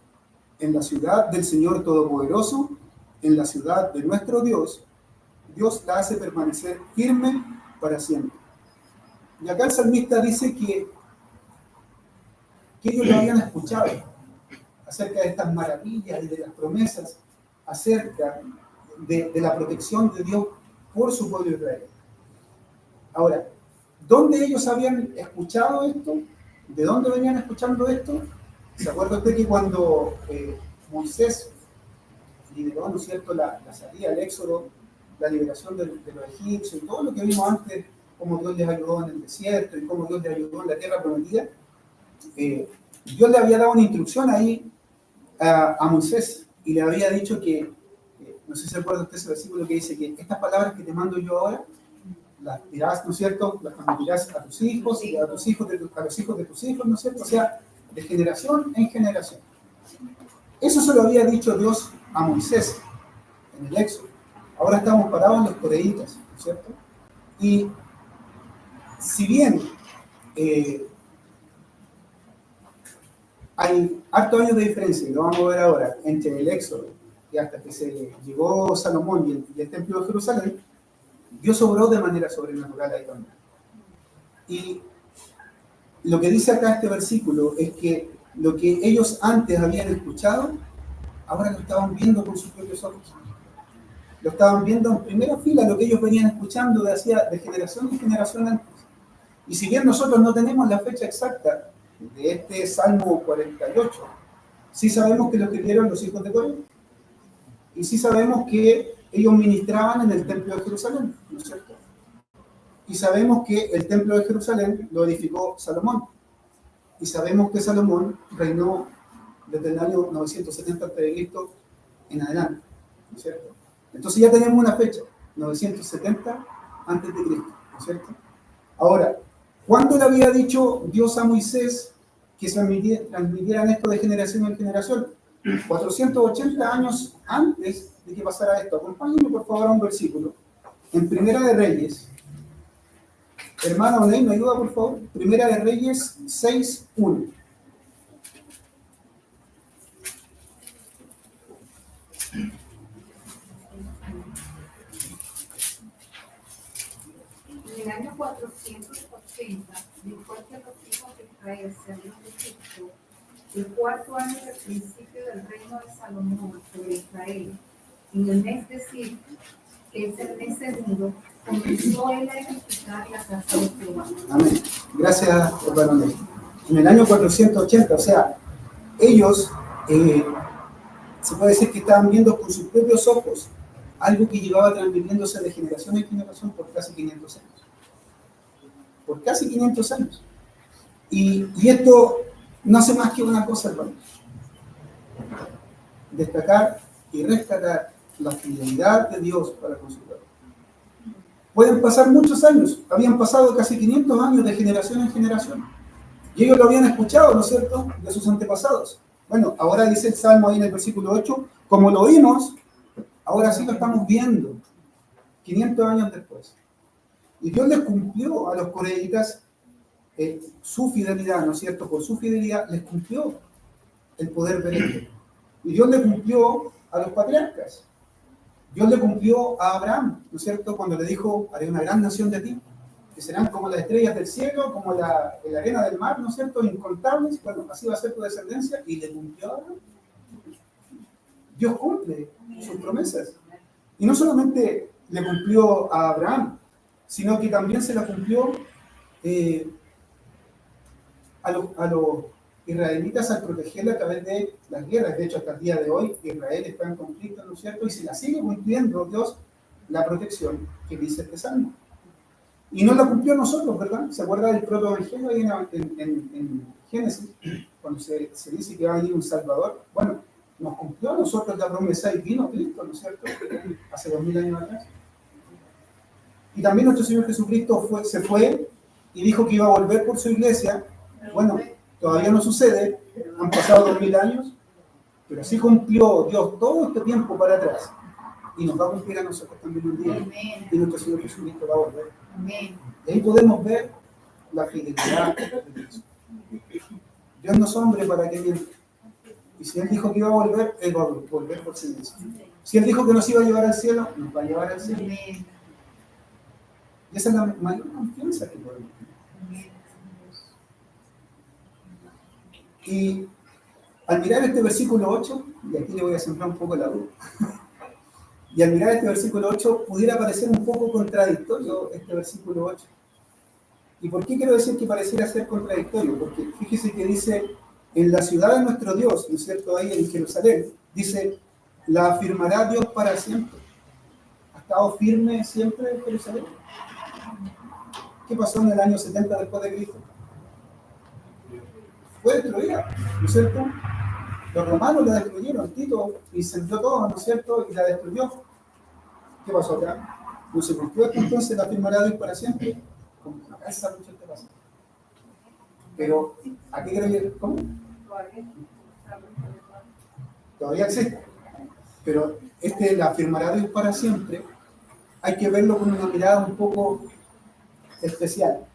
S1: En la ciudad del Señor Todopoderoso, en la ciudad de nuestro Dios, Dios la hace permanecer firme para siempre. Y acá el salmista dice que ellos lo habían escuchado acerca de estas maravillas y de las promesas, acerca de la protección de Dios por su pueblo Israel. Ahora, ¿dónde ellos habían escuchado esto? ¿De dónde venían escuchando esto? ¿Se acuerda usted que cuando Moisés lideró, ¿no es cierto?, la salida, el éxodo, la liberación de los egipcios y todo lo que vimos antes, cómo Dios les ayudó en el desierto y cómo Dios les ayudó en la tierra prometida? Dios le había dado una instrucción ahí a Moisés y y le había dicho que, no sé si se acuerda usted ese versículo que dice que estas palabras que te mando yo ahora, las dirás, ¿no es cierto? Las transmitirás a tus hijos y a los hijos de tus hijos, ¿no es cierto? O sea, de generación en generación. Eso se lo había dicho Dios a Moisés en el Éxodo. Ahora estamos parados en los coreitas, ¿no es cierto? Y si bien hay hartos años de diferencia, y lo vamos a ver ahora, entre el Éxodo y hasta que se llegó Salomón y el Templo de Jerusalén, Dios obró de manera sobrenatural ahí también. Y lo que dice acá este versículo es que lo que ellos antes habían escuchado, ahora lo estaban viendo con sus propios ojos. Lo estaban viendo en primera fila, lo que ellos venían escuchando de generación en generación antes. Y si bien nosotros no tenemos la fecha exacta de este Salmo 48, sí sabemos que lo escribieron los hijos de Coré. Y sí sabemos que ellos ministraban en el Templo de Jerusalén, ¿no es cierto? Y sabemos que el Templo de Jerusalén lo edificó Salomón. Y sabemos que Salomón reinó desde el año 970 a.C. en adelante, ¿no es cierto? Entonces ya tenemos una fecha, 970 a.C., ¿no es cierto? Ahora, ¿cuándo le había dicho Dios a Moisés que transmitieran esto de generación en generación? 480 años antes de que pasara esto. Acompáñenme por favor a un versículo. En Primera de Reyes. Hermana Oney, ¿me ayuda por favor? Primera de Reyes 6:1.
S5: En el año 480, después que los hijos de Israel salieron de Egipto, el cuarto año del principio del reino de Salomón sobre Israel, en el mes de Sif, que es el mes segundo, comenzó él a edificar la casa de Jehová.
S1: Amén. Gracias, hermano Oney. En el año 480, o sea, ellos, se puede decir que estaban viendo con sus propios ojos algo que llevaba transmitiéndose de generación en generación por casi 500 años. Por casi 500 años. Y esto no hace más que una cosa, hermano. Destacar y rescatar la fidelidad de Dios para con su pueblo. Pueden pasar muchos años. Habían pasado casi 500 años de generación en generación. Y ellos lo habían escuchado, ¿no es cierto?, de sus antepasados. Bueno, ahora dice el Salmo ahí en el versículo 8, como lo oímos, ahora sí lo estamos viendo, 500 años después. Y Dios les cumplió a los coreitas su fidelidad, ¿no es cierto? Por su fidelidad les cumplió el poder ver esto. Y Dios le cumplió a los patriarcas. Dios le cumplió a Abraham, ¿no es cierto? Cuando le dijo, haré una gran nación de ti, que serán como las estrellas del cielo, como la arena del mar, ¿no es cierto? Incontables. Bueno, así va a ser tu descendencia. Y le cumplió a Abraham. Dios cumple sus promesas. Y no solamente le cumplió a Abraham, sino que también se la cumplió a los israelitas al protegerla a través de las guerras. De hecho, hasta el día de hoy, Israel está en conflicto, ¿no es cierto? Y se la sigue cumpliendo Dios la protección que dice este Salmo. Y no la cumplió a nosotros, ¿verdad? ¿Se acuerda del protoevangelio ahí en Génesis? Cuando se dice que va a venir un Salvador. Bueno, nos cumplió a nosotros la promesa y vino Cristo, ¿no es cierto? Hace 2000 años atrás. Y también nuestro Señor Jesucristo se fue y dijo que iba a volver por su iglesia. Bueno, todavía no sucede, han pasado 2000 años, pero sí cumplió Dios todo este tiempo para atrás. Y nos va a cumplir a nosotros también un día. Y nuestro Señor Jesucristo va a volver. Y ahí podemos ver la fidelidad de Dios. Dios no es hombre para que mienta. Y si Él dijo que iba a volver, Él va a volver por sí mismo. Si Él dijo que nos iba a llevar al cielo, nos va a llevar al cielo. Y esa es la mayor confianza que podemos tener. Y al mirar este versículo 8, y aquí le voy a sembrar un poco la duda, y al mirar este versículo 8, pudiera parecer un poco contradictorio este versículo 8. ¿Y por qué quiero decir que pareciera ser contradictorio? Porque fíjese que dice, en la ciudad de nuestro Dios, ¿no es cierto? Ahí en Jerusalén, dice, la afirmará Dios para siempre. ¿Ha estado firme siempre en Jerusalén? ¿Qué pasó en el año 70 después de Cristo? Fue destruida, ¿no es cierto? Los romanos la destruyeron, Tito incendió todo, ¿no es cierto? Y la destruyó. ¿Qué pasó acá? ¿No se cumplió esto entonces la firmará Dios para siempre? Como acá esa lucha te pasa. Pero, ¿a qué creen? ¿Cómo? Todavía existe. Pero la firmará Dios para siempre, hay que verlo con una mirada un poco especial.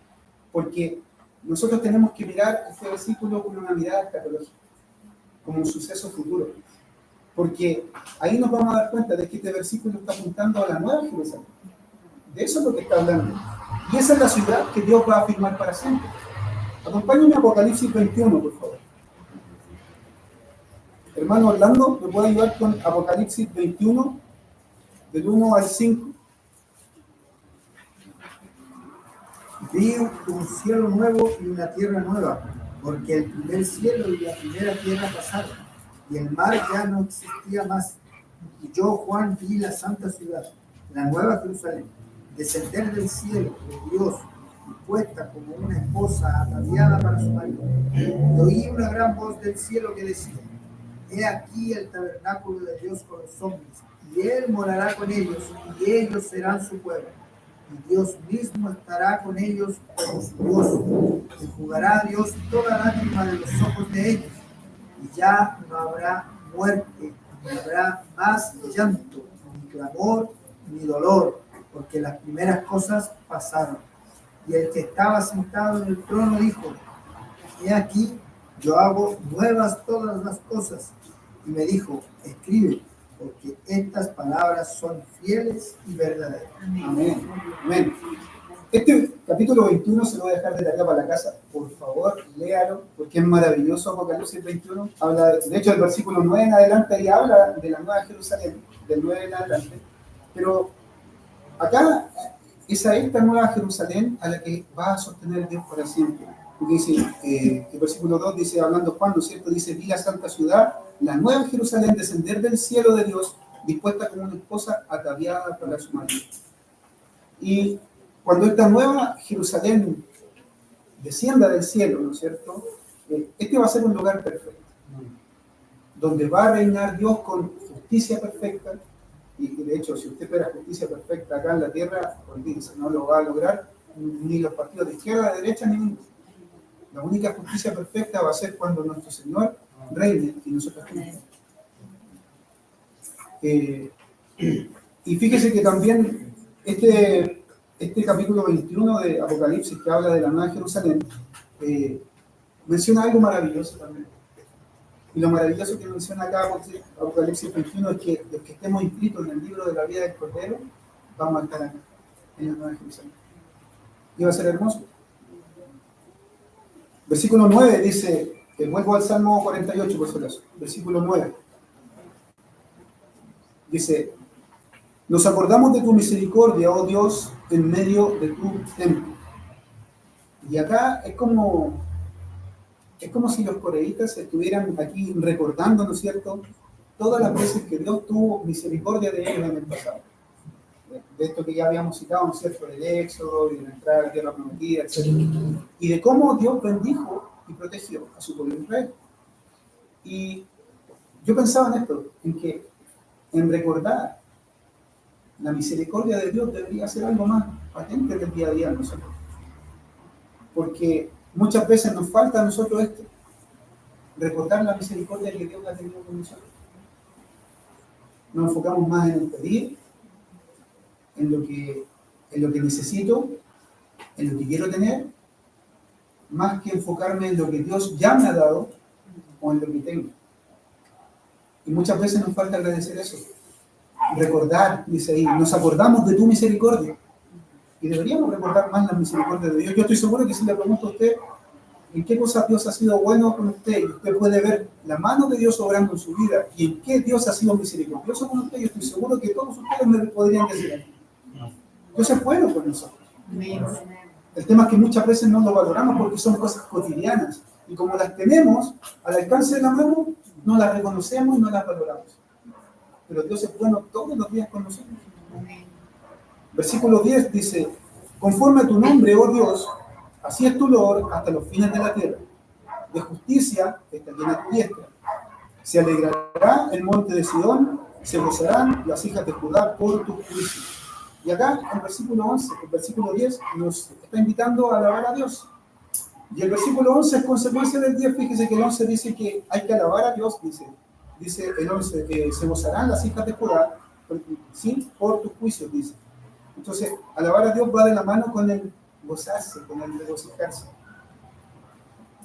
S1: Porque nosotros tenemos que mirar este versículo con una mirada escatológica, como un suceso futuro. Porque ahí nos vamos a dar cuenta de que este versículo está apuntando a la nueva Jerusalén. De eso es lo que está hablando. Y esa es la ciudad que Dios va a firmar para siempre. Acompáñenme a Apocalipsis 21, por favor. Hermano Orlando, ¿me puede ayudar con Apocalipsis 21, del 1 al 5?
S6: Vi un cielo nuevo y una tierra nueva, porque el primer cielo y la primera tierra pasaron, y el mar ya no existía más. Y yo, Juan, vi la santa ciudad, la nueva Jerusalén, descender del cielo de Dios, y puesta como una esposa ataviada para su marido. Y oí una gran voz del cielo que decía: He aquí el tabernáculo de Dios con los hombres, y Él morará con ellos, y ellos serán su pueblo. Y Dios mismo estará con ellos como su Dios, y jugará a Dios toda lágrima de los ojos de ellos, y ya no habrá muerte, ni habrá más llanto, ni clamor, ni dolor, porque las primeras cosas pasaron. Y el que estaba sentado en el trono dijo: He aquí, yo hago nuevas todas las cosas. Y me dijo: Escribe, porque estas palabras son fieles y verdaderas.
S1: Amén. Amén. Este capítulo 21 se lo voy a dejar de tarea para la casa. Por favor, léalo, porque es maravilloso. Apocalipsis 21 habla, de hecho, el versículo 9 en adelante ahí habla de la nueva Jerusalén, del 9 en adelante. Pero acá es a esta nueva Jerusalén a la que va a sostener Dios para siempre. Porque dice, el versículo 2 dice, hablando Juan, ¿no es cierto? Dice: vi la santa ciudad, la nueva Jerusalén, descender del cielo de Dios, dispuesta como una esposa ataviada para su marido. Y cuando esta nueva Jerusalén descienda del cielo, ¿no es cierto? Este va a ser un lugar perfecto, donde va a reinar Dios con justicia perfecta. Y de hecho, si usted espera justicia perfecta acá en la tierra, olvídese, no lo va a lograr ni los partidos de izquierda, de derecha, ni ninguno. La única justicia perfecta va a ser cuando nuestro Señor reine y nosotros también. Y fíjese que también este capítulo 21 de Apocalipsis, que habla de la nueva Jerusalén, menciona algo maravilloso también. Y lo maravilloso que menciona acá Apocalipsis 21 es que los que estemos inscritos en el libro de la vida del Cordero vamos a estar acá, en la nueva Jerusalén. Y va a ser hermoso. Versículo 9 dice, vuelvo al Salmo 48 por si acaso, versículo 9. Dice: nos acordamos de tu misericordia, oh Dios, en medio de tu templo. Y acá es como si los coreítas estuvieran aquí recordando, ¿no es cierto?, todas las veces que Dios tuvo misericordia de ellos en el pasado. De esto que ya habíamos citado, ¿no es cierto?, del Éxodo y de la entrada a la tierra prometida, etc. Y de cómo Dios bendijo y protegió a su pueblo Israel. Y yo pensaba en esto, en recordar la misericordia de Dios debería ser algo más patente del día a día en nosotros. Porque muchas veces nos falta a nosotros esto, recordar la misericordia que Dios ha tenido con nosotros. Nos enfocamos más en el pedir, en lo que necesito, en lo que quiero tener, más que enfocarme en lo que Dios ya me ha dado o en lo que tengo. Y muchas veces nos falta agradecer eso. Recordar, dice ahí, nos acordamos de tu misericordia. Y deberíamos recordar más la misericordia de Dios. Yo estoy seguro que si le pregunto a usted en qué cosas Dios ha sido bueno con usted, y usted puede ver la mano de Dios obrando en su vida, y en qué Dios ha sido misericordioso con usted, yo estoy seguro que todos ustedes me podrían decir: Dios es bueno con nosotros. El tema es que muchas veces no lo valoramos porque son cosas cotidianas. Y como las tenemos al alcance de la mano, no las reconocemos y no las valoramos. Pero Dios es bueno todos los días con nosotros. Versículo 10 dice: conforme a tu nombre, oh Dios, así es tu loor hasta los fines de la tierra. De justicia está llena tu diestra. Se alegrará el monte de Sidón, se gozarán las hijas de Judá por tus juicios. Y acá, en el versículo 11, el versículo 10, nos está invitando a alabar a Dios. Y el versículo 11 es consecuencia del 10. Fíjese que el 11 dice que hay que alabar a Dios, dice el 11, que se gozarán las hijas de Judá, ¿sí? Por tus juicios, dice. Entonces, alabar a Dios va de la mano con el gozarse, con el regocijarse.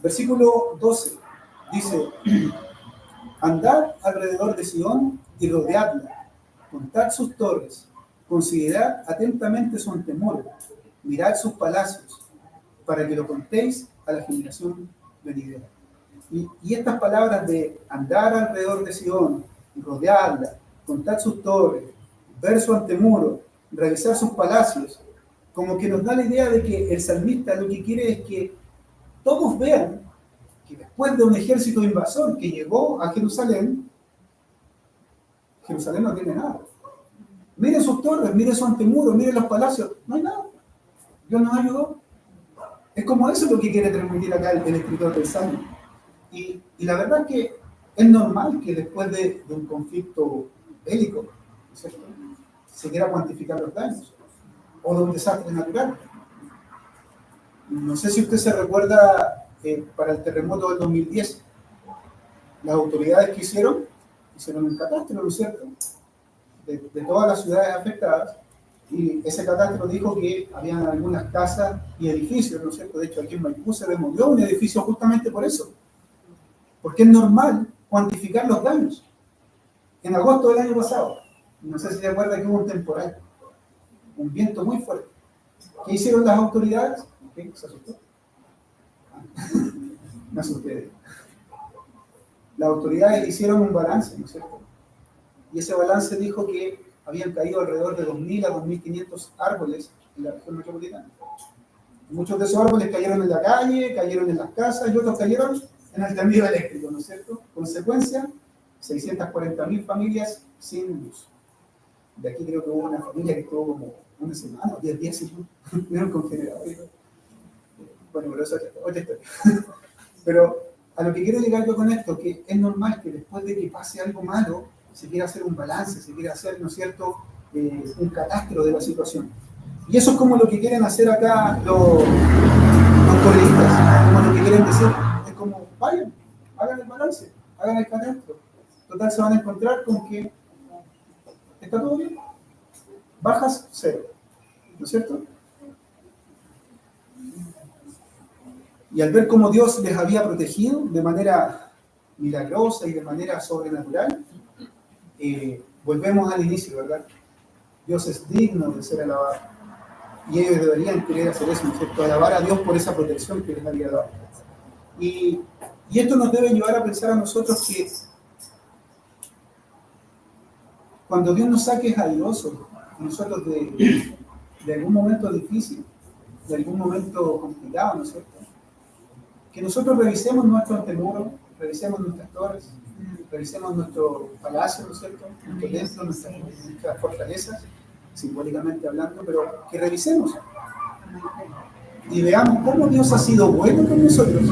S1: Versículo 12 dice: andad alrededor de Sidón y rodeadla, contad sus torres, considerad atentamente su antemuro, mirad sus palacios, para que lo contéis a la generación venidera. Y estas palabras de andar alrededor de Sidón, rodearla, contar sus torres, ver su antemuro, revisar sus palacios, como que nos da la idea de que el salmista lo que quiere es que todos vean que después de un ejército invasor que llegó a Jerusalén, Jerusalén no tiene nada. Miren sus torres, miren su antemuro, miren los palacios, no hay nada. Dios nos ayudó. Es como eso lo que quiere transmitir acá el escritor del Salmo. Y la verdad es que es normal que después de un conflicto bélico, ¿cierto?, se quiera cuantificar los daños, o de un desastre natural. No sé si usted se recuerda para el terremoto del 2010, las autoridades que hicieron un catastro, ¿no es cierto?, de todas las ciudades afectadas, y ese catastro dijo que habían algunas casas y edificios, ¿no es cierto? De hecho, aquí en Maipú se demolió un edificio justamente por eso, porque es normal cuantificar los daños. En agosto del año pasado, no sé si se acuerda que hubo un temporal, un viento muy fuerte. ¿Qué hicieron las autoridades? ¿Qué? ¿Se asustó? Me asusté. Las autoridades hicieron un balance, ¿no es cierto? Y ese balance dijo que habían caído alrededor de 2.000 a 2.500 árboles en la región metropolitana. Muchos de esos árboles cayeron en la calle, cayeron en las casas, y otros cayeron en el tendido eléctrico, ¿no es cierto? Consecuencia, 640.000 familias sin luz. De aquí creo que hubo una familia que estuvo como una semana, 10 días sin luz, vieron con generadores. Bueno, pero eso es otra historia. Pero a lo que quiero llegar yo con esto, que es normal que después de que pase algo malo, se quiera hacer un balance, se quiera hacer, ¿no es cierto?, un catastro de la situación. Y eso es como lo que quieren hacer acá los correístas, como lo que quieren decir, es como, vayan, hagan el balance, hagan el catastro. Total, se van a encontrar con que está todo bien, bajas cero, ¿no es cierto? Y al ver cómo Dios les había protegido de manera milagrosa y de manera sobrenatural, volvemos al inicio, ¿verdad? Dios es digno de ser alabado. Y ellos deberían querer hacer eso, ¿no es cierto? Alabar a Dios por esa protección que les había dado. Y esto nos debe llevar a pensar a nosotros que cuando Dios nos saque airosos, nosotros de algún momento difícil, de algún momento complicado, ¿no es cierto?, que nosotros revisemos nuestro antemuro, revisemos nuestras torres, revisemos nuestro palacio, ¿no es cierto?, nuestro templo, nuestras fortalezas, simbólicamente hablando, pero que revisemos y veamos cómo Dios ha sido bueno con nosotros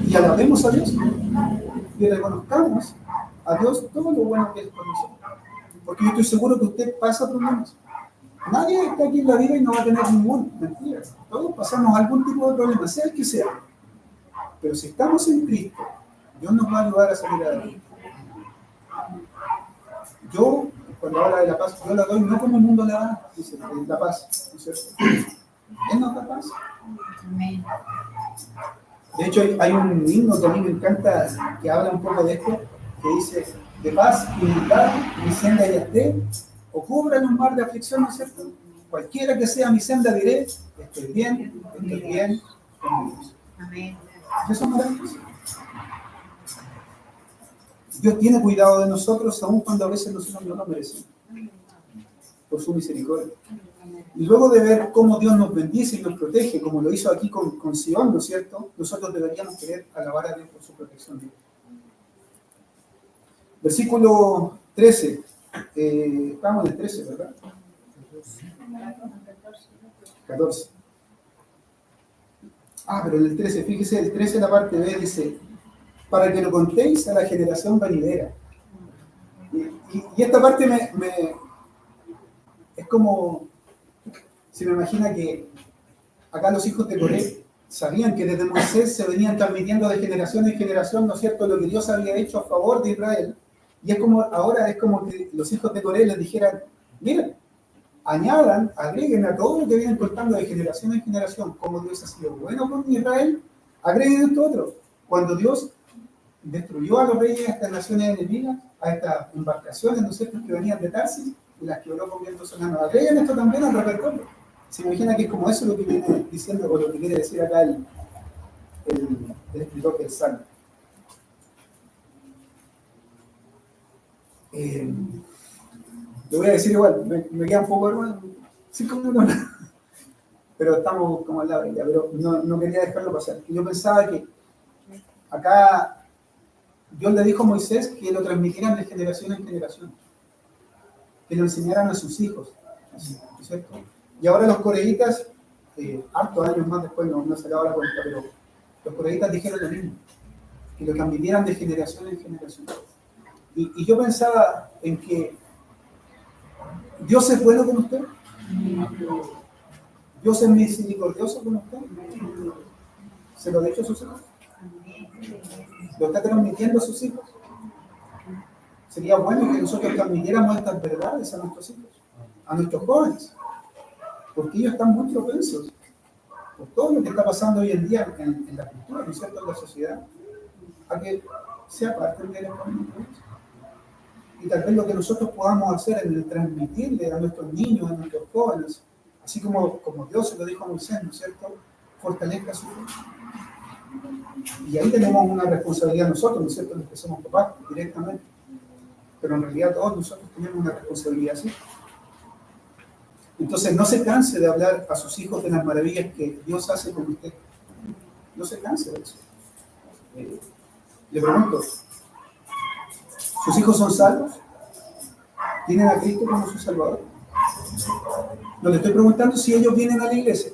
S1: y alabemos a Dios y reconozcamos a Dios todo lo bueno que es con nosotros. Porque yo estoy seguro que usted pasa problemas. Nadie está aquí en la vida y no va a tener ningún, mentira. Todos pasamos algún tipo de problema, sea el que sea. Pero si estamos en Cristo, Dios nos va a ayudar a salir adelante. Yo, cuando habla de la paz, yo la doy no como el mundo la da, dice, la paz, ¿no es cierto? Él nos da paz. De hecho, hay un himno que a mí me encanta que habla un poco de esto, que dice: de paz y humildad, mi senda ya esté, o cubra en un mar de aflicción, ¿no es cierto? Cualquiera que sea mi senda diré, estoy bien con mi Dios.
S2: Amén.
S1: Eso es maravilloso. Dios tiene cuidado de nosotros, aun cuando a veces nosotros no lo merecemos, por su misericordia. Y luego de ver cómo Dios nos bendice y nos protege, como lo hizo aquí con Sion, ¿no es cierto?, nosotros deberíamos querer alabar a Dios por su protección. Versículo 13. Estamos en el 13, ¿verdad? 14. Pero en el 13, fíjese, el 13, la parte B dice: para que lo contéis a la generación venidera. Y esta parte es como, se me imagina que acá los hijos de Coré sabían que desde Moisés se venían transmitiendo de generación en generación, ¿no es cierto?, lo que Dios había hecho a favor de Israel. Y es como, ahora es como que los hijos de Coré les dijeran, miren, añadan, agreguen a todo lo que vienen contando de generación en generación, como Dios ha sido bueno con Israel, agreguen esto otro. Cuando Dios destruyó a los reyes de estas naciones enemigas, a estas embarcaciones, ¿no es cierto?, que venían de Tarsis, y las quebró con vientos sonanos. Agreguen esto también al repertorio. Se imagina que es como eso lo que viene diciendo, o lo que quiere decir acá el escritor del Salmo. Lo voy a decir igual, me queda un poco, hermano, 5 minutos, pero estamos como al lado de ella, pero no quería dejarlo pasar. Yo pensaba que acá Dios le dijo a Moisés que lo transmitieran de generación en generación, que lo enseñaran a sus hijos, ¿no es cierto? Y ahora los coreitas, hartos años más después, no se acaba la cuenta, pero los coreitas dijeron lo mismo, que lo transmitieran de generación en generación. Y yo pensaba en que Dios es bueno con usted, Dios es misericordioso con usted, se lo ha dicho a sus hijos, lo está transmitiendo a sus hijos. Sería bueno que nosotros transmitiéramos estas verdades a nuestros hijos, a nuestros jóvenes, porque ellos están muy propensos por todo lo que está pasando hoy en día en la cultura, ¿no es cierto?, en la sociedad, a que sea parte de la familia. Y tal vez lo que nosotros podamos hacer es transmitirle a nuestros niños, a nuestros jóvenes, así como Dios se lo dijo a Moisés, ¿no es cierto?, fortalezca su fe. Y ahí tenemos una responsabilidad nosotros, ¿no es cierto?, los que somos papás directamente. Pero en realidad todos nosotros tenemos una responsabilidad así. Entonces no se canse de hablar a sus hijos de las maravillas que Dios hace con usted. No se canse de eso. Le pregunto, ¿sus hijos son salvos? ¿Tienen a Cristo como su Salvador? No le estoy preguntando si ellos vienen a la iglesia.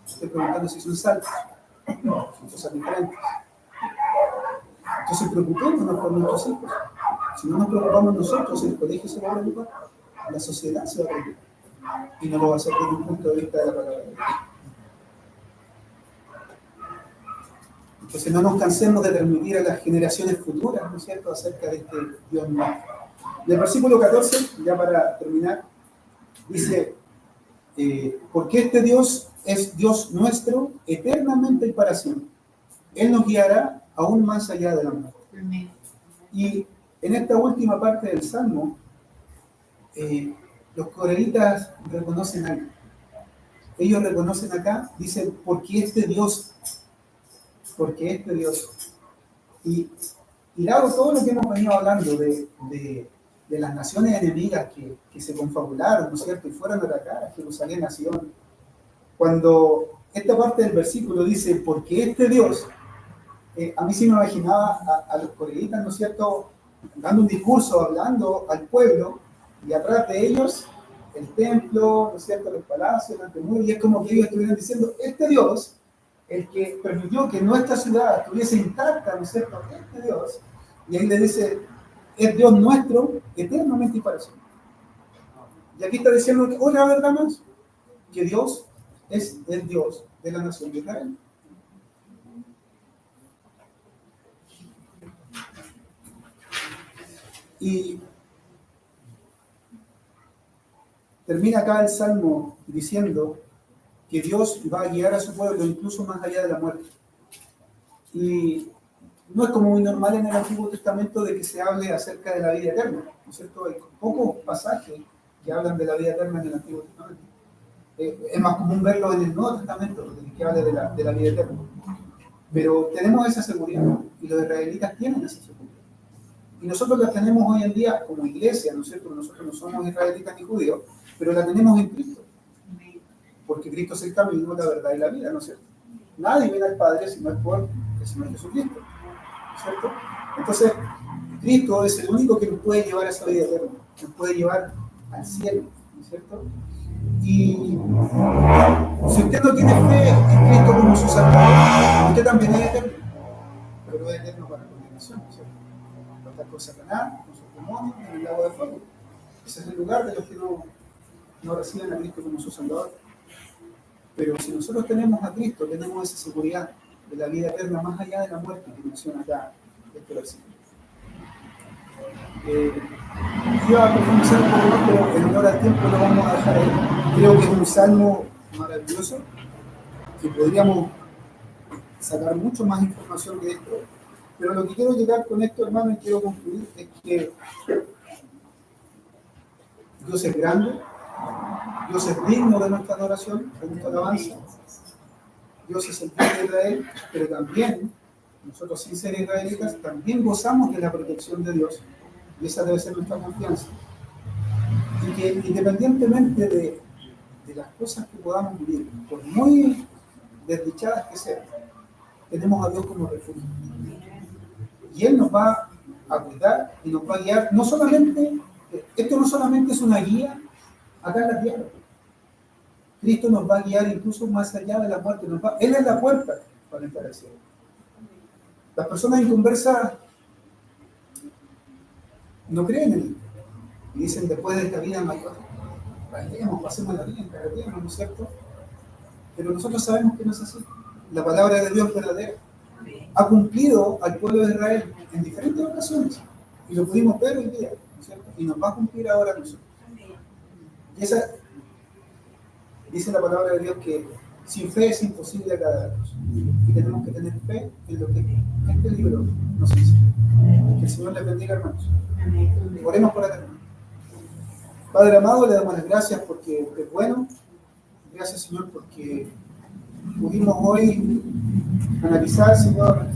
S1: Estoy preguntando si son salvos. Son cosas diferentes. Entonces preocupémonos por nuestros hijos. Si no nos preocupamos nosotros, el colegio se va a preocupar, la sociedad se va a preocupar. Y no lo va a hacer desde un punto de vista de la palabra de Dios. Entonces no nos cansemos de transmitir a las generaciones futuras, ¿no es cierto?, acerca de este Dios nuevo. En el versículo 14, ya para terminar, dice, porque este Dios es Dios nuestro eternamente y para siempre. Él nos guiará aún más allá de la muerte. Y en esta última parte del Salmo, los coreitas reconocen algo. Ellos reconocen acá, dicen, porque este Dios. Y dado todo lo que hemos venido hablando de las naciones enemigas que se confabularon, ¿no es cierto?, y fueron a atacar a Jerusalén, a Sion, cuando esta parte del versículo dice, porque este Dios, a mí sí me imaginaba a los coreitas, ¿no es cierto?, dando un discurso, hablando al pueblo, y atrás de ellos el templo, ¿no es cierto?, los palacios, el temor, y es como que ellos estuvieran diciendo, este Dios, el que permitió que nuestra ciudad estuviese intacta, ¿no es cierto?, este Dios, y ahí le dice, es Dios nuestro, eternamente y para siempre. Y aquí está diciendo otra verdad más, que Dios es el Dios de la nación de Israel. Y termina acá el Salmo diciendo que Dios va a guiar a su pueblo incluso más allá de la muerte. Y no es como muy normal en el Antiguo Testamento de que se hable acerca de la vida eterna, ¿no es cierto? Hay pocos pasajes que hablan de la vida eterna en el Antiguo Testamento. Es más común verlo en el Nuevo Testamento, que habla de la vida eterna. Pero tenemos esa seguridad, y los israelitas tienen esa seguridad. Y nosotros la tenemos hoy en día como iglesia, ¿no es cierto? Nosotros no somos israelitas ni judíos, pero la tenemos en Cristo. Porque Cristo es el camino, la verdad y la vida, ¿no es cierto? Nadie viene al Padre si no es por el Señor Jesucristo, ¿no es cierto? Entonces, Cristo es el único que nos puede llevar a esa vida eterna, nos puede llevar al cielo, ¿no es cierto? Y si usted no tiene fe en Cristo como su Salvador, usted también es eterno, pero es eterno para continuar. condenación, ¿cierto? Va a estar con Satanás, con sus demonios, en el lago de fuego. Ese es el lugar de los que no reciben a Cristo como su Salvador. Pero si nosotros tenemos a Cristo, tenemos esa seguridad de la vida eterna más allá de la muerte que menciona acá este versículo. Iba a profundizar un poco más, pero en honor al tiempo lo vamos a dejar ahí. Creo que es un salmo maravilloso que podríamos sacar mucho más información de esto. Pero lo que quiero llegar con esto, hermano, y quiero concluir, es que Dios es grande, Dios es digno de nuestra adoración, de nuestra alabanza. Dios es el Dios de Israel, pero también, nosotros sin ser israelitas, también gozamos de la protección de Dios, y esa debe ser nuestra confianza. Y que independientemente de las cosas que podamos vivir, por muy desdichadas que sean, tenemos a Dios como refugio. Y Él nos va a cuidar y nos va a guiar. No solamente, esto no solamente es una guía acá en la tierra. Cristo nos va a guiar incluso más allá de la muerte. Él es la puerta para entrar al cielo. Las personas inconversas no creen en Él. Y dicen, después de esta vida mayor, vayamos, pasemos la vida en carretera, ¿no es cierto? Pero nosotros sabemos que no es así. La palabra de Dios es verdadera. Ha cumplido al pueblo de Israel en diferentes ocasiones. Y lo pudimos ver hoy día, ¿no es cierto? Y nos va a cumplir ahora a nosotros. Y esa, dice la palabra de Dios que sin fe es imposible agradarnos. Y tenemos que tener fe en lo que este libro nos dice. Que el Señor les bendiga, hermanos. Oremos por atrás. Padre amado, le damos las gracias porque usted es bueno. Gracias, Señor, porque pudimos hoy analizar, Señor,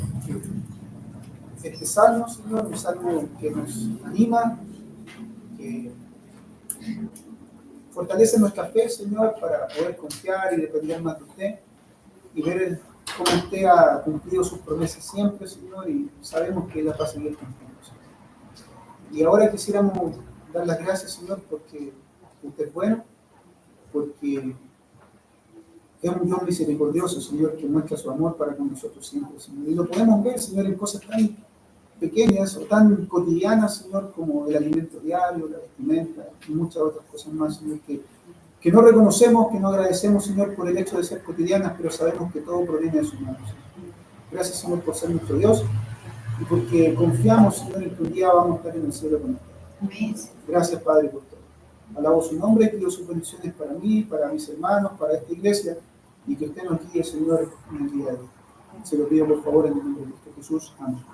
S1: este salmo, Señor, un salmo que nos anima, que fortalece nuestra fe, Señor, para poder confiar y depender más de usted y ver cómo usted ha cumplido sus promesas siempre, Señor, y sabemos que las va a seguir cumpliendo, Señor. Y ahora quisiéramos dar las gracias, Señor, porque usted es bueno, porque es un Dios misericordioso, Señor, que muestra su amor para con nosotros siempre, Señor. Y lo podemos ver, Señor, en cosas tan pequeñas o tan cotidianas, Señor, como el alimento diario, la vestimenta y muchas otras cosas más, Señor, que no reconocemos, que no agradecemos, Señor, por el hecho de ser cotidianas, pero sabemos que todo proviene de sus manos. Gracias, Señor, por ser nuestro Dios y porque confiamos, Señor, en que un día vamos a estar en el cielo con usted. Gracias, Padre, por todo. Alabo su nombre, pido sus bendiciones para mí, para mis hermanos, para esta iglesia, y que usted nos guíe, Señor, en el día de hoy. Se lo pido, por favor, en el nombre de Cristo Jesús. Amén.